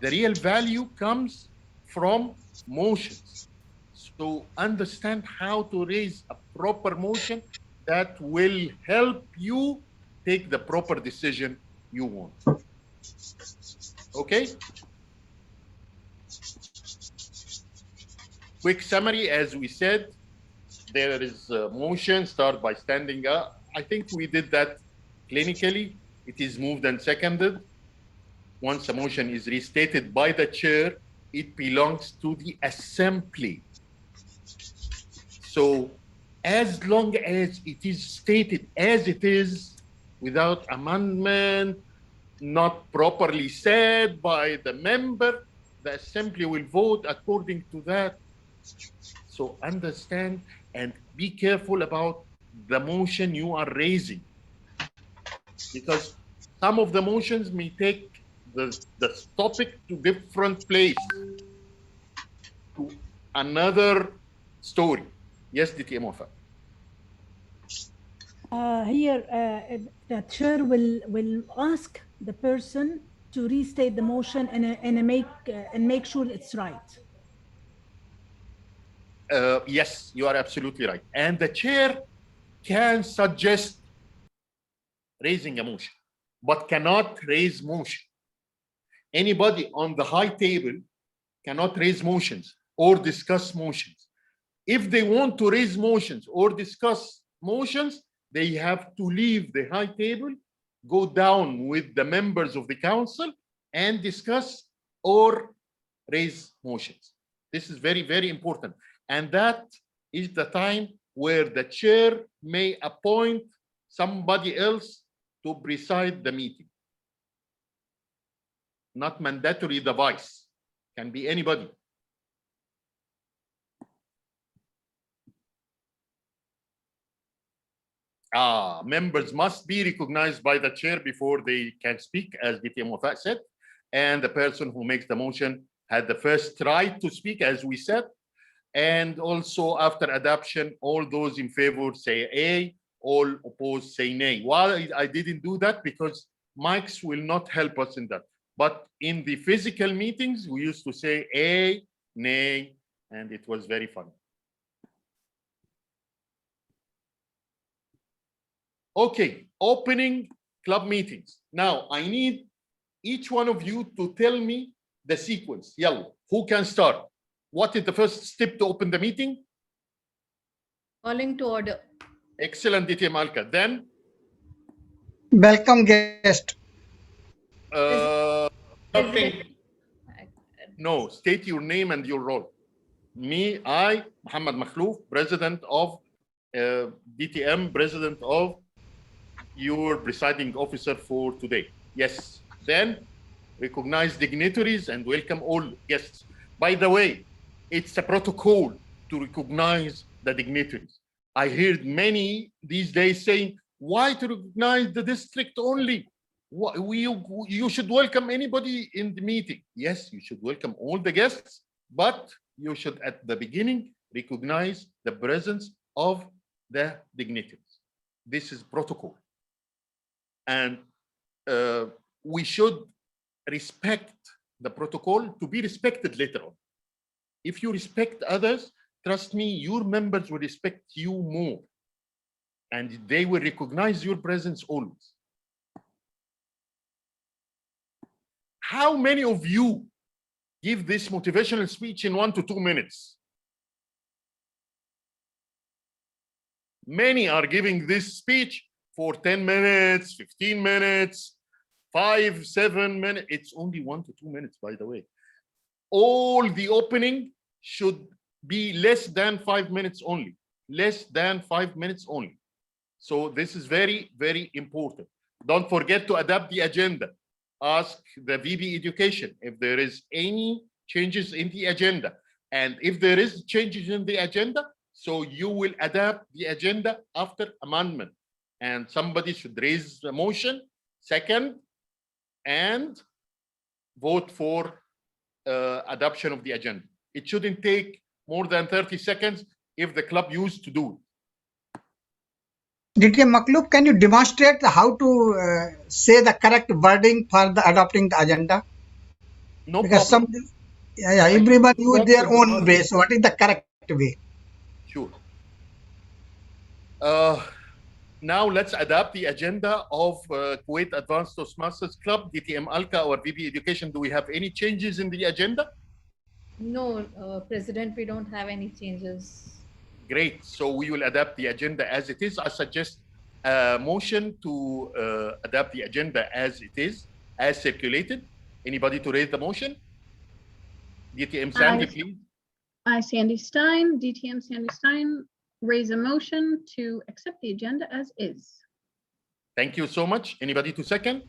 The real value comes from motions. So understand how to raise a proper motion that will help you take the proper decision you want. Okay? Quick summary, as we said, there is a motion, start by standing up. I think we did that clinically. It is moved and seconded. Once a motion is restated by the chair, it belongs to the assembly. So as long as it is stated as it is, without amendment, not properly said by the member, the assembly will vote according to that. So understand and be careful about the motion you are raising, because some of the motions may take the topic to different place, to another story. Yes, DTM Wafa. Here, the chair will ask the person to restate the motion and make sure it's right. Yes, you are absolutely right. And the chair can suggest raising a motion, but cannot raise motion. Anybody on the high table cannot raise motions or discuss motions. If they want to raise motions or discuss motions, they have to leave the high table, go down with the members of the council and discuss or raise motions. This is very, very important. And that is the time where the chair may appoint somebody else to preside the meeting. Not mandatory, the vice. Can be anybody. Members must be recognized by the chair before they can speak, as DTM Wafa said. And the person who makes the motion had the first right to speak, as we said. And also after adoption, all those in favor say A, all opposed say nay. Why I didn't do that? Because mics will not help us in that. But in the physical meetings, we used to say A, nay, and it was very fun. Okay, opening club meetings. Now I need each one of you to tell me the sequence. Yalla, who can start? What is the first step to open the meeting? Calling to order. Excellent, DTM Alka. Then? Welcome guest. No, state your name and your role. Me, I, Mohammed MAKHLOUF, President of DTM, President of your presiding officer for today. Yes. Then recognize dignitaries and welcome all guests. By the way, it's a protocol to recognize the dignitaries. I heard many these days saying, why to recognize the district only? You should welcome anybody in the meeting. Yes, you should welcome all the guests, but you should at the beginning recognize the presence of the dignitaries. This is protocol. And we should respect the protocol to be respected later on. If you respect others, trust me, your members will respect you more. And they will recognize your presence always. How many of you give this motivational speech in 1 to 2 minutes? Many are giving this speech for 10 minutes, 15 minutes, 5, 7 minutes. It's only 1 to 2 minutes, by the way. All the opening should be less than 5 minutes only. Less than 5 minutes only. So this is very, very important. Don't forget to adapt the agenda. Ask the VB Education if there is any changes in the agenda. And if there is changes in the agenda, so you will adapt the agenda after amendment. And somebody should raise the motion, second, and vote for adoption of the agenda. It shouldn't take more than 30 seconds if the club used to do it. DTM MAKHLOUF, can you demonstrate how to say the correct wording for the adopting the agenda? No because problem. Everyone use their own way. So what is the correct way? Sure. Now let's adapt the agenda of Kuwait Advanced Toastmasters Club, DTM Alka, or VB Education. Do we have any changes in the agenda? No, President, we don't have any changes. Great. So we will adapt the agenda as it is. I suggest a motion to adapt the agenda as it is, as circulated. Anybody to raise the motion? DTM Sandy, please. I, Sandy Stein, DTM Sandy Stein, raise a motion to accept the agenda as is. Thank you so much. Anybody to second?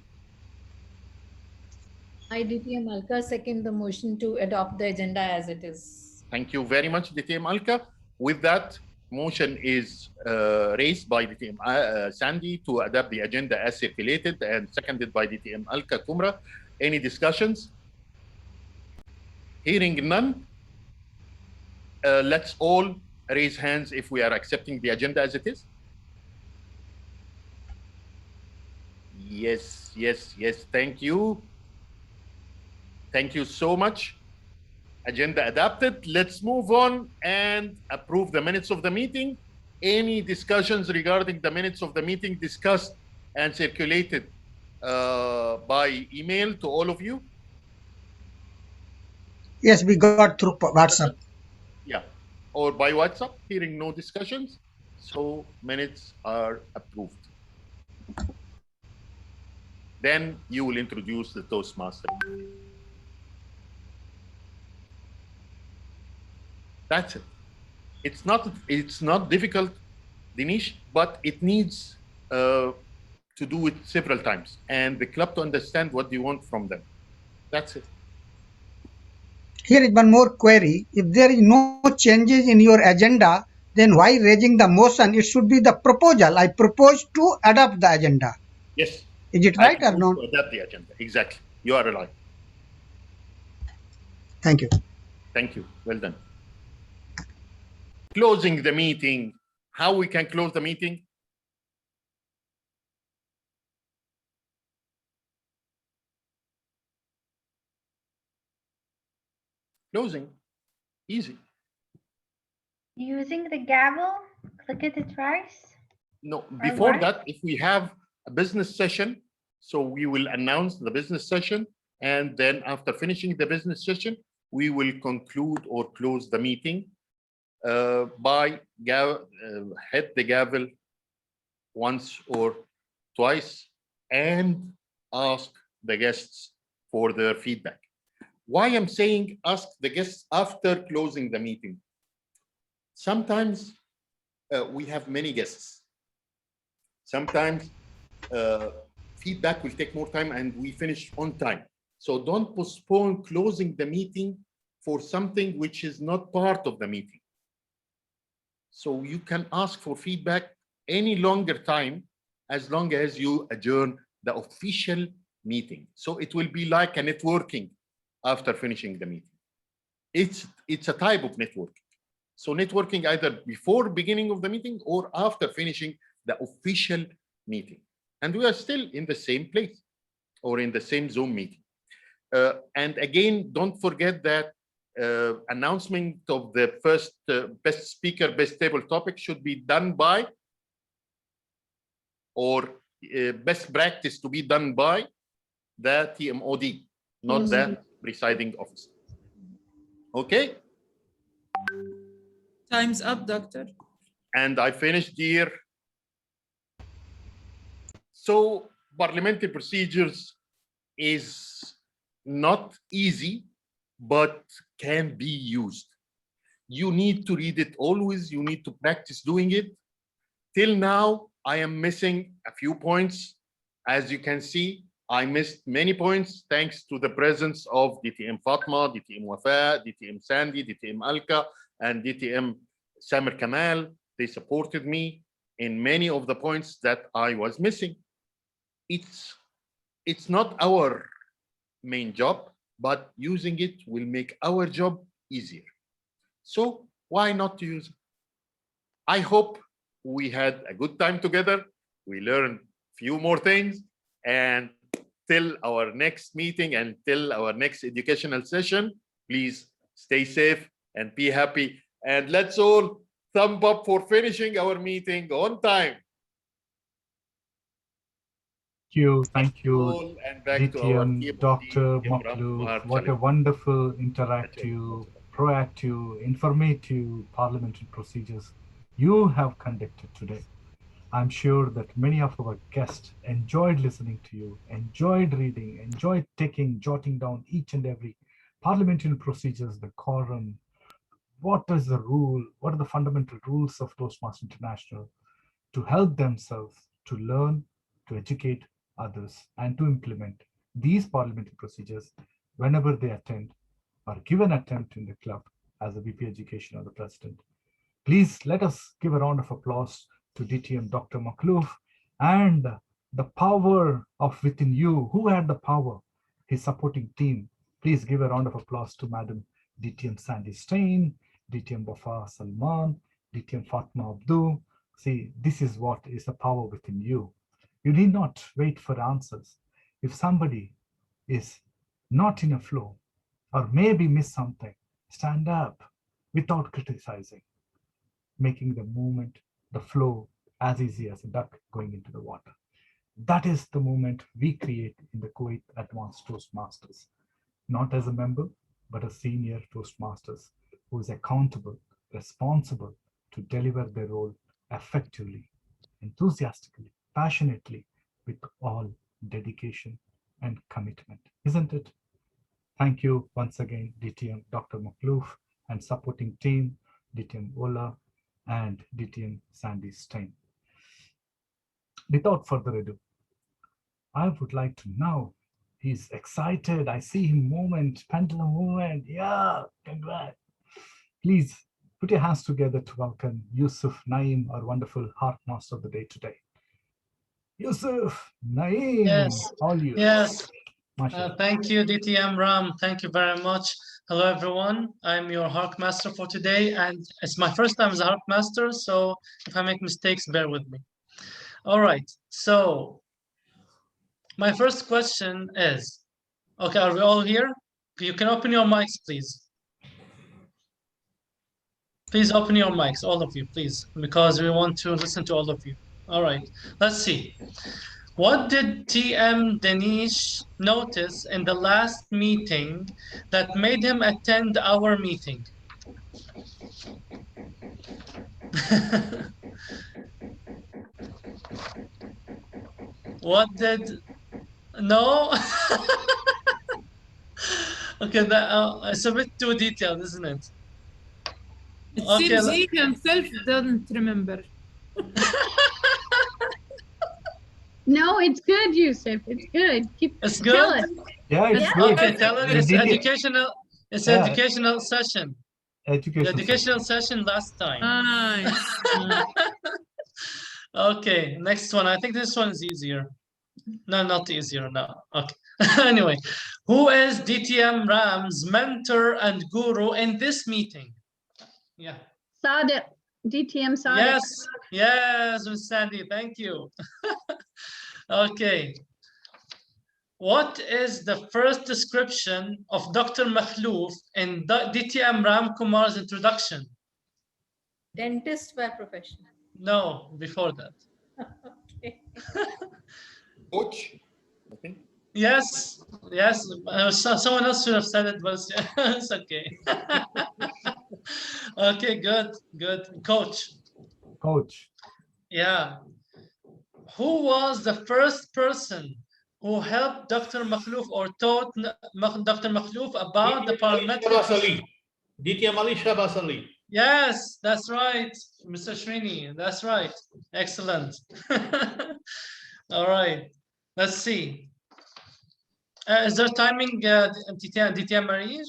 I, DTM Alka, second the motion to adopt the agenda as it is. Thank you very much, DTM Alka. With that, motion is raised by DTM Sandy to adapt the agenda as circulated and seconded by DTM Alka Kumra. Any discussions? Hearing none, let's all raise hands if we are accepting the agenda as it is. Yes, yes, yes. Thank you. Thank you so much. Agenda adopted. Let's move on and approve the minutes of the meeting. Any discussions regarding the minutes of the meeting discussed and circulated by email to all of you? Yes, we got through WhatsApp. Yeah, or by WhatsApp. Hearing no discussions, so minutes are approved. Then you will introduce the Toastmaster. That's it. It's not difficult, Dinesh, but it needs to do it several times, and the club to understand what you want from them. That's it. Here is one more query. If there is no changes in your agenda, then why raising the motion? It should be the proposal. I propose to adopt the agenda. Yes. Is it right or not? To adapt the agenda. Exactly. You are right. Thank you. Thank you. Well done. Closing the meeting. How we can close the meeting? Closing. Easy. Using the gavel, click it twice. No, before that, if we have a business session, So we will announce the business session, and then after finishing the business session, we will conclude or close the meeting by hit the gavel once or twice and ask the guests for their feedback. Why I'm saying ask the guests after closing the meeting? Sometimes we have many guests. Sometimes feedback will take more time and we finish on time. So don't postpone closing the meeting for something which is not part of the meeting. So you can ask for feedback any longer time as long as you adjourn the official meeting. So it will be like a networking after finishing the meeting. It's a type of networking. So networking either before beginning of the meeting or after finishing the official meeting. And we are still in the same place or in the same Zoom meeting. And again, don't forget that announcement of the first best speaker, best table topic should be done by, or best practice to be done by the TMOD, not the presiding officer. Okay? Time's up, Doctor. And I finished here. So parliamentary procedures is not easy, but can be used. You need to read it always. You need to practice doing it. Till now, I am missing a few points. As you can see, I missed many points thanks to the presence of DTM Fatma, DTM Wafa, DTM Sandy, DTM Alka, and DTM Samir Kamal. They supported me in many of the points that I was missing. It's not our main job, but using it will make our job easier. So why not to use it? I hope we had a good time together. We learned a few more things, and till our next meeting and till our next educational session, please stay safe and be happy. And let's all thumb up for finishing our meeting on time. Thank you, And back to our DTM Dr. MAKHLOUF. What a wonderful, interactive, proactive, informative parliamentary procedures you have conducted today. I'm sure that many of our guests enjoyed listening to you, enjoyed reading, enjoyed jotting down each and every parliamentary procedures, the quorum, what is the rule, what are the fundamental rules of Toastmasters International, to help themselves to learn, to educate others, and to implement these parliamentary procedures whenever they attend or give an attempt in the club as a VP Education or the President. Please let us give a round of applause to DTM Dr. MAKHLOUF and the power of within you. Who had the power? His supporting team. Please give a round of applause to Madam DTM Sandy Stein, DTM Wafa Salman, DTM Fatma Abdu. See, this is what is the power within you. You need not wait for answers. If somebody is not in a flow or maybe miss something, stand up without criticizing, making the movement, the flow as easy as a duck going into the water. That is the movement we create in the Kuwait Advanced Toastmasters, not as a member, but a senior Toastmasters who is accountable, responsible to deliver their role effectively, enthusiastically, passionately, with all dedication and commitment, isn't it? Thank you once again, DTM Dr. MAKHLOUF and supporting team, DTM Ola and DTM Sandy Stein. Without further ado, I would like to now, he's excited, I see him movement, pendulum movement, yeah, congrats. Please put your hands together to welcome Yusuf Naeem, our wonderful heart master of the day today. Yusuf, Naeem, Yes, all you. yes. Mashallah. Thank you, DTM Ram. Thank you very much. Hello, everyone. I'm your Hark Master for today, and it's my first time as a Hark Master, so if I make mistakes, bear with me. All right, so my first question is, okay, are we all here? You can open your mics, please. Please open your mics, all of you, please, because we want to listen to all of you. All right, let's see. What did TM Danish notice in the last meeting that made him attend our meeting? What did, no? Okay, it's a bit too detailed, isn't it? It Okay, seems he himself doesn't remember. No, it's good, Yusuf. It's good. It's Tell good? us. Yeah, it's good. Okay, tell it. It's Did you- educational. It's Yeah. educational session. The educational session last time. Nice. Okay, next one. I think this one is easier. No, not easier. No. Okay. Anyway, who is DTM Ram's mentor and guru in this meeting? Yeah. Sadiq. DTM Sadiq. Yes. Yes, Ms. Sandy. Thank you. Okay. What is the first description of Dr. MAKHLOUF in DTM RAMKUMAR's introduction? Dentist by profession. No, before that. Okay. Coach, I think. Yes, yes. Someone else should have said it, but it's okay. Okay, good, good. Coach. Coach. Yeah. Who was the first person who helped Dr. MAKHLOUF or taught Dr. MAKHLOUF about the parliamentary? DTM Ali Shabas Ali. Yes, that's right, Mr. Shrini. That's right. Excellent. All right. Let's see. Is there timing, DTM Marij?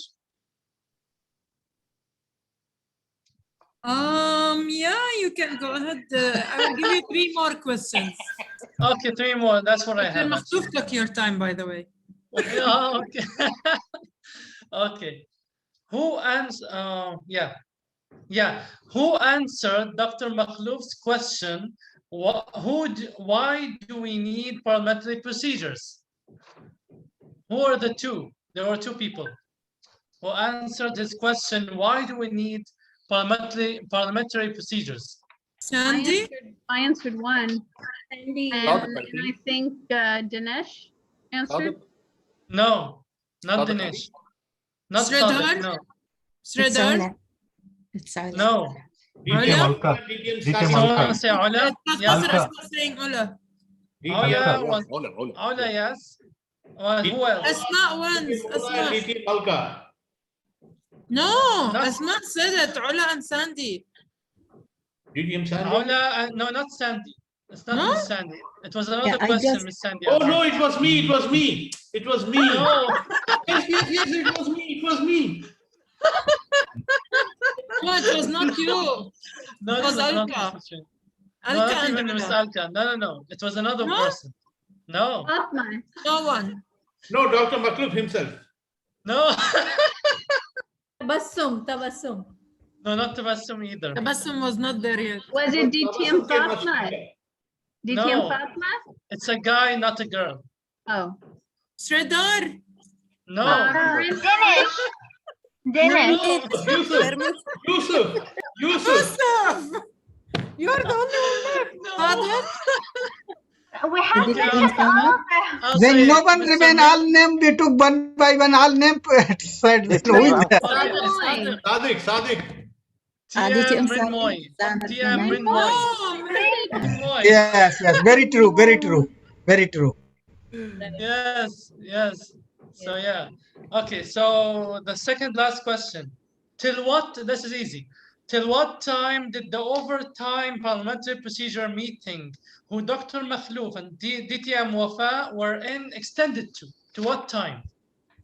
Yeah, you can go ahead. I will give you 3 more questions. Okay, 3 more. That's what I have. Makhluf took your time, by the way. Oh, okay. Okay. Who answered? Who answered Dr. Makhlouf's question? Why do we need parliamentary procedures? Who are the two? There were 2 people who answered his question. Why do we need parliamentary procedures? Sandy? I answered one. Sandy. And I think Dinesh answered. No, not Dinesh. Not Sridhar? Sadiq, no. Sridhar? No. DTM Alka. DTM Alka. Say Ola? Yes. Asma saying Ola. Ola, yes. Who else? Asma once. Asma. DTM Alka. No, Asma said it. Ola and Sandy. DTM Sandy. Ola, no, not Sandy. It's not Miss Sandy. It was another I question, just- Miss Sandy. Oh no, it was me. It was me. It was me. No. Yes, it was me. It was me. No, it was not you. No, It was not Alka. Miss Sandy. Alka No, not and even Miss Ola. Alka. No. It was another No? person. No. No one. No, Dr. MAKHLOUF himself. No. Tabassum. No, not Tabassum either. Tabassum was not there yet. Was it DTM Fatma? DTM No. Fatma? It's a guy, not a girl. Oh. Sridhar? No. Dinesh. Dinesh. Yusuf. You're the only one left. Father? We have to mention all of them. Then no one remain. All name we took one by one. All name said. Who is that? Sadiq. TM Mrinmoy. TM Mrinmoy. Yes. Very true. Very true. Very true. Yes. So yeah. Okay, so the second last question. Till what, this is easy. Till what time did the overtime parliamentary procedure meeting who Dr. Makhlouf and DTM Wafa were in extended to? To what time?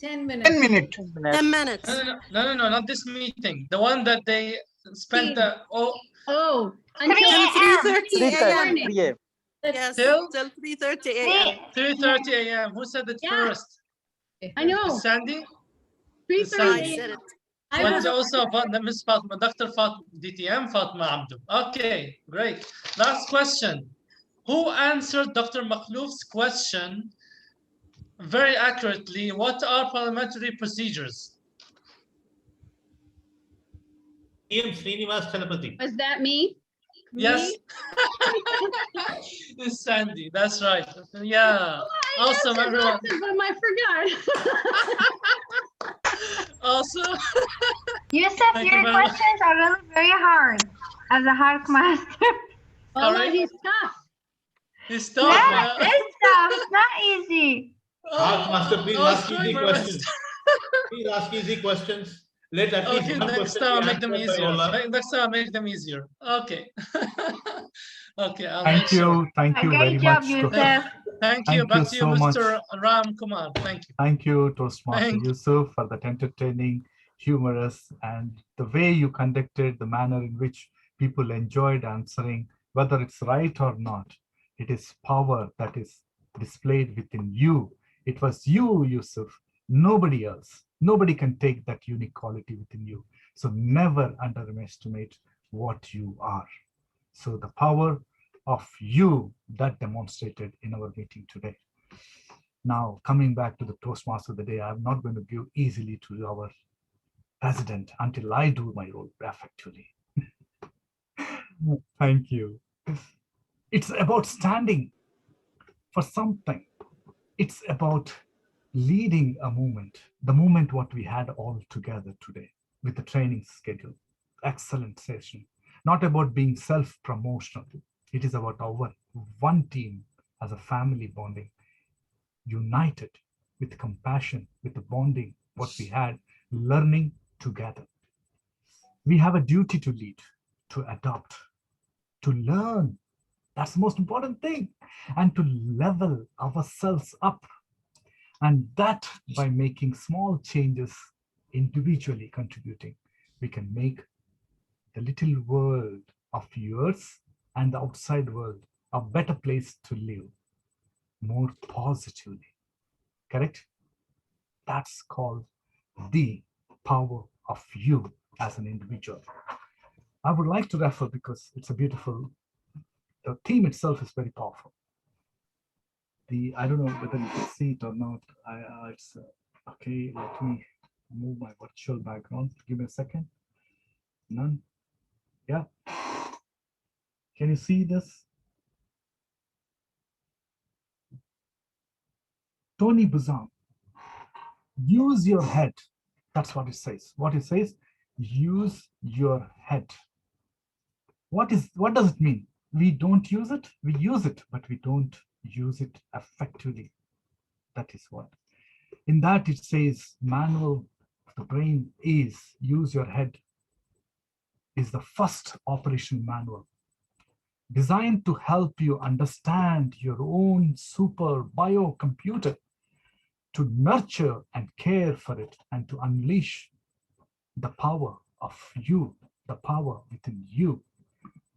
10 minutes. 10 minutes. 10 minutes. No, not this meeting. The one that they spent the until 3:30 a.m. Yes, Till? till 3:30 a.m. 3:30 a.m. Who said it first? I know. Miss Sandy? 3:30 said it. But also Miss Fatma, Dr. Fatma, DTM Fatma Abdu. Okay, great. Last question. Who answered Dr. Makhlouf's question very accurately? What are parliamentary procedures? TM Srinivas Telepathy. Was that me? Yes. It's Sandy. That's right. Yeah. Awesome, everyone. I forgot. Awesome. Yusuf, Thank you your very much. questions are really very hard as a hard master. Sorry? He's tough. It's Yeah, tough. Yeah. it's tough. It's not easy. Master, please I was ask trying easy my best. questions. Please ask easy questions. Let at least Okay, one next question time I'll be make them answered by easier. all. Next time I'll make them easier. Okay. Okay, I'll Thank make sure. you. Thank you very Great job, much. Yusuf. Thank you. Thank Back you to you, so much. Mr. RAMKUMAR. Thank you. Thank you, Toastmaster Thank you. Yusuf, for that entertaining, humorous, and the way you conducted, the manner in which people enjoyed answering, whether it's right or not. It is power that is displayed within you. It was you, Yusuf, nobody else. Nobody can take that unique quality within you. So never underestimate what you are. So the power of you that demonstrated in our meeting today. Now, coming back to the Toastmaster of the day, I'm not going to give easily to our president until I do my role effectively. Thank you. It's about standing for something. It's about leading a movement, the movement what we had all together today with the training schedule. Excellent session. Not about being self-promotional. It is about our one team as a family bonding, united with compassion, with the bonding, what we had, learning together. We have a duty to lead, to adopt, to learn. That's the most important thing. And to level ourselves up. And that by making small changes, individually contributing, we can make the little world of yours and the outside world a better place to live more positively. Correct? That's called the power of you as an individual. I would like to refer, because it's a beautiful, the theme itself is very powerful. I don't know whether you can see it or not. It's okay. Let me move my virtual background. Give me a second. None. Yeah. Can you see this? Tony Buzan. Use your head. That's what it says. What it says, use your head. What does it mean? We don't use it. We use it, but we don't use it effectively. That is what. In that it says, manual of the brain is use your head, is the first operation manual designed to help you understand your own super biocomputer, to nurture and care for it, and to unleash the power of you, the power within you,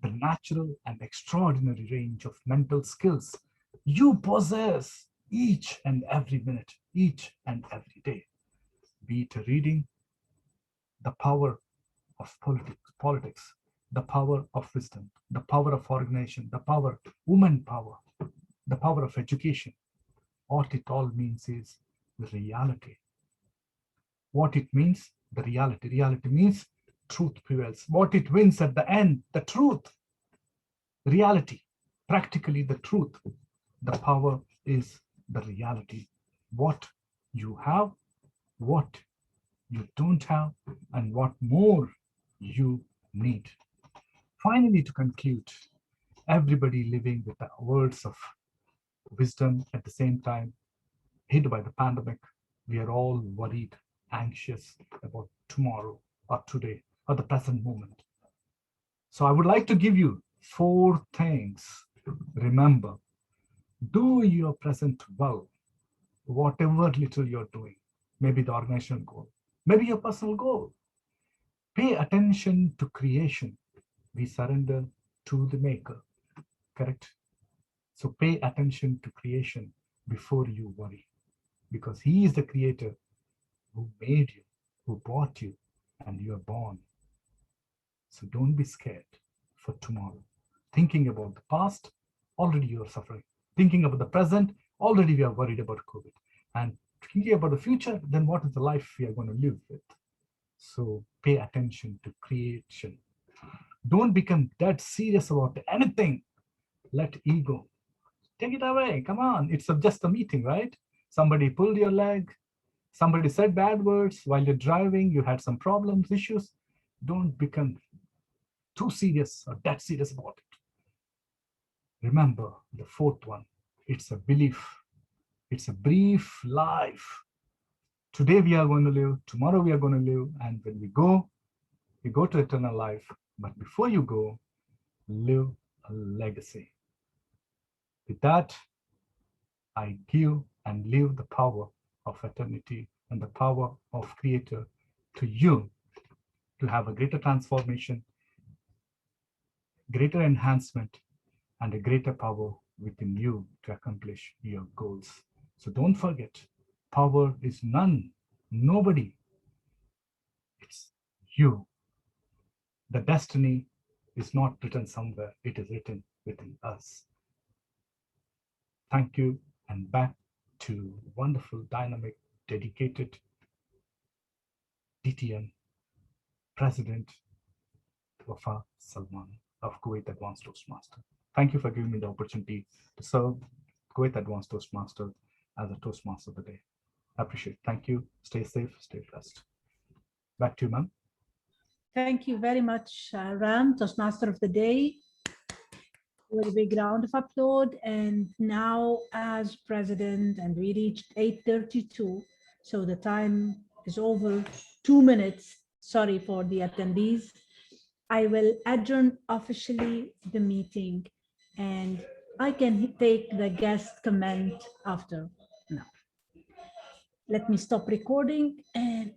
the natural and extraordinary range of mental skills you possess each and every minute, each and every day. Be it reading, the power of politics, the power of wisdom, the power of organization, the power, woman power, the power of education. What it all means is the reality. What it means, the reality. Reality means truth prevails. What it wins at the end, the truth. Reality, practically the truth. The power is the reality. What you have, what you don't have, and what more you need. Finally, to conclude, everybody living with the words of wisdom at the same time, hit by the pandemic, we are all worried, anxious about tomorrow or today or the present moment. So I would like to give you 4 things. Remember, do your present well, whatever little you're doing, maybe the organizational goal, maybe your personal goal. Pay attention to creation. We surrender to the maker, correct? So pay attention to creation before you worry, because he is the creator who made you, who brought you, and you are born. So don't be scared for tomorrow. Thinking about the past, already you are suffering. Thinking about the present, already we are worried about COVID. And thinking about the future, then what is the life we are going to live with? So pay attention to creation. Don't become that serious about anything. Let ego take it away. Come on, it's just a meeting, right? Somebody pulled your leg. Somebody said bad words while you're driving. You had some problems, issues. Don't become too serious or that serious about it. Remember the fourth one. It's a belief. It's a brief life. Today we are going to live. Tomorrow we are going to live. And when we go to eternal life. But before you go, live a legacy. With that, I give and leave the power of eternity and the power of Creator to you to have a greater transformation, greater enhancement, and a greater power within you to accomplish your goals. So don't forget, power is nobody. It's you. The destiny is not written somewhere, it is written within us. Thank you, and back to wonderful, dynamic, dedicated DTM President Wafa Salman of Kuwait Advanced Toastmaster. Thank you for giving me the opportunity to serve Kuwait Advanced Toastmaster as a Toastmaster of the day. I appreciate it. Thank you. Stay safe, stay blessed. Back to you, ma'am. Thank you very much, Ram, Toastmaster of the Day. With a big round of applause. And now, as president, and we reached 8:32, so the time is over 2 minutes. Sorry for the attendees. I will adjourn officially the meeting, and I can take the guest comment after now. Let me stop recording and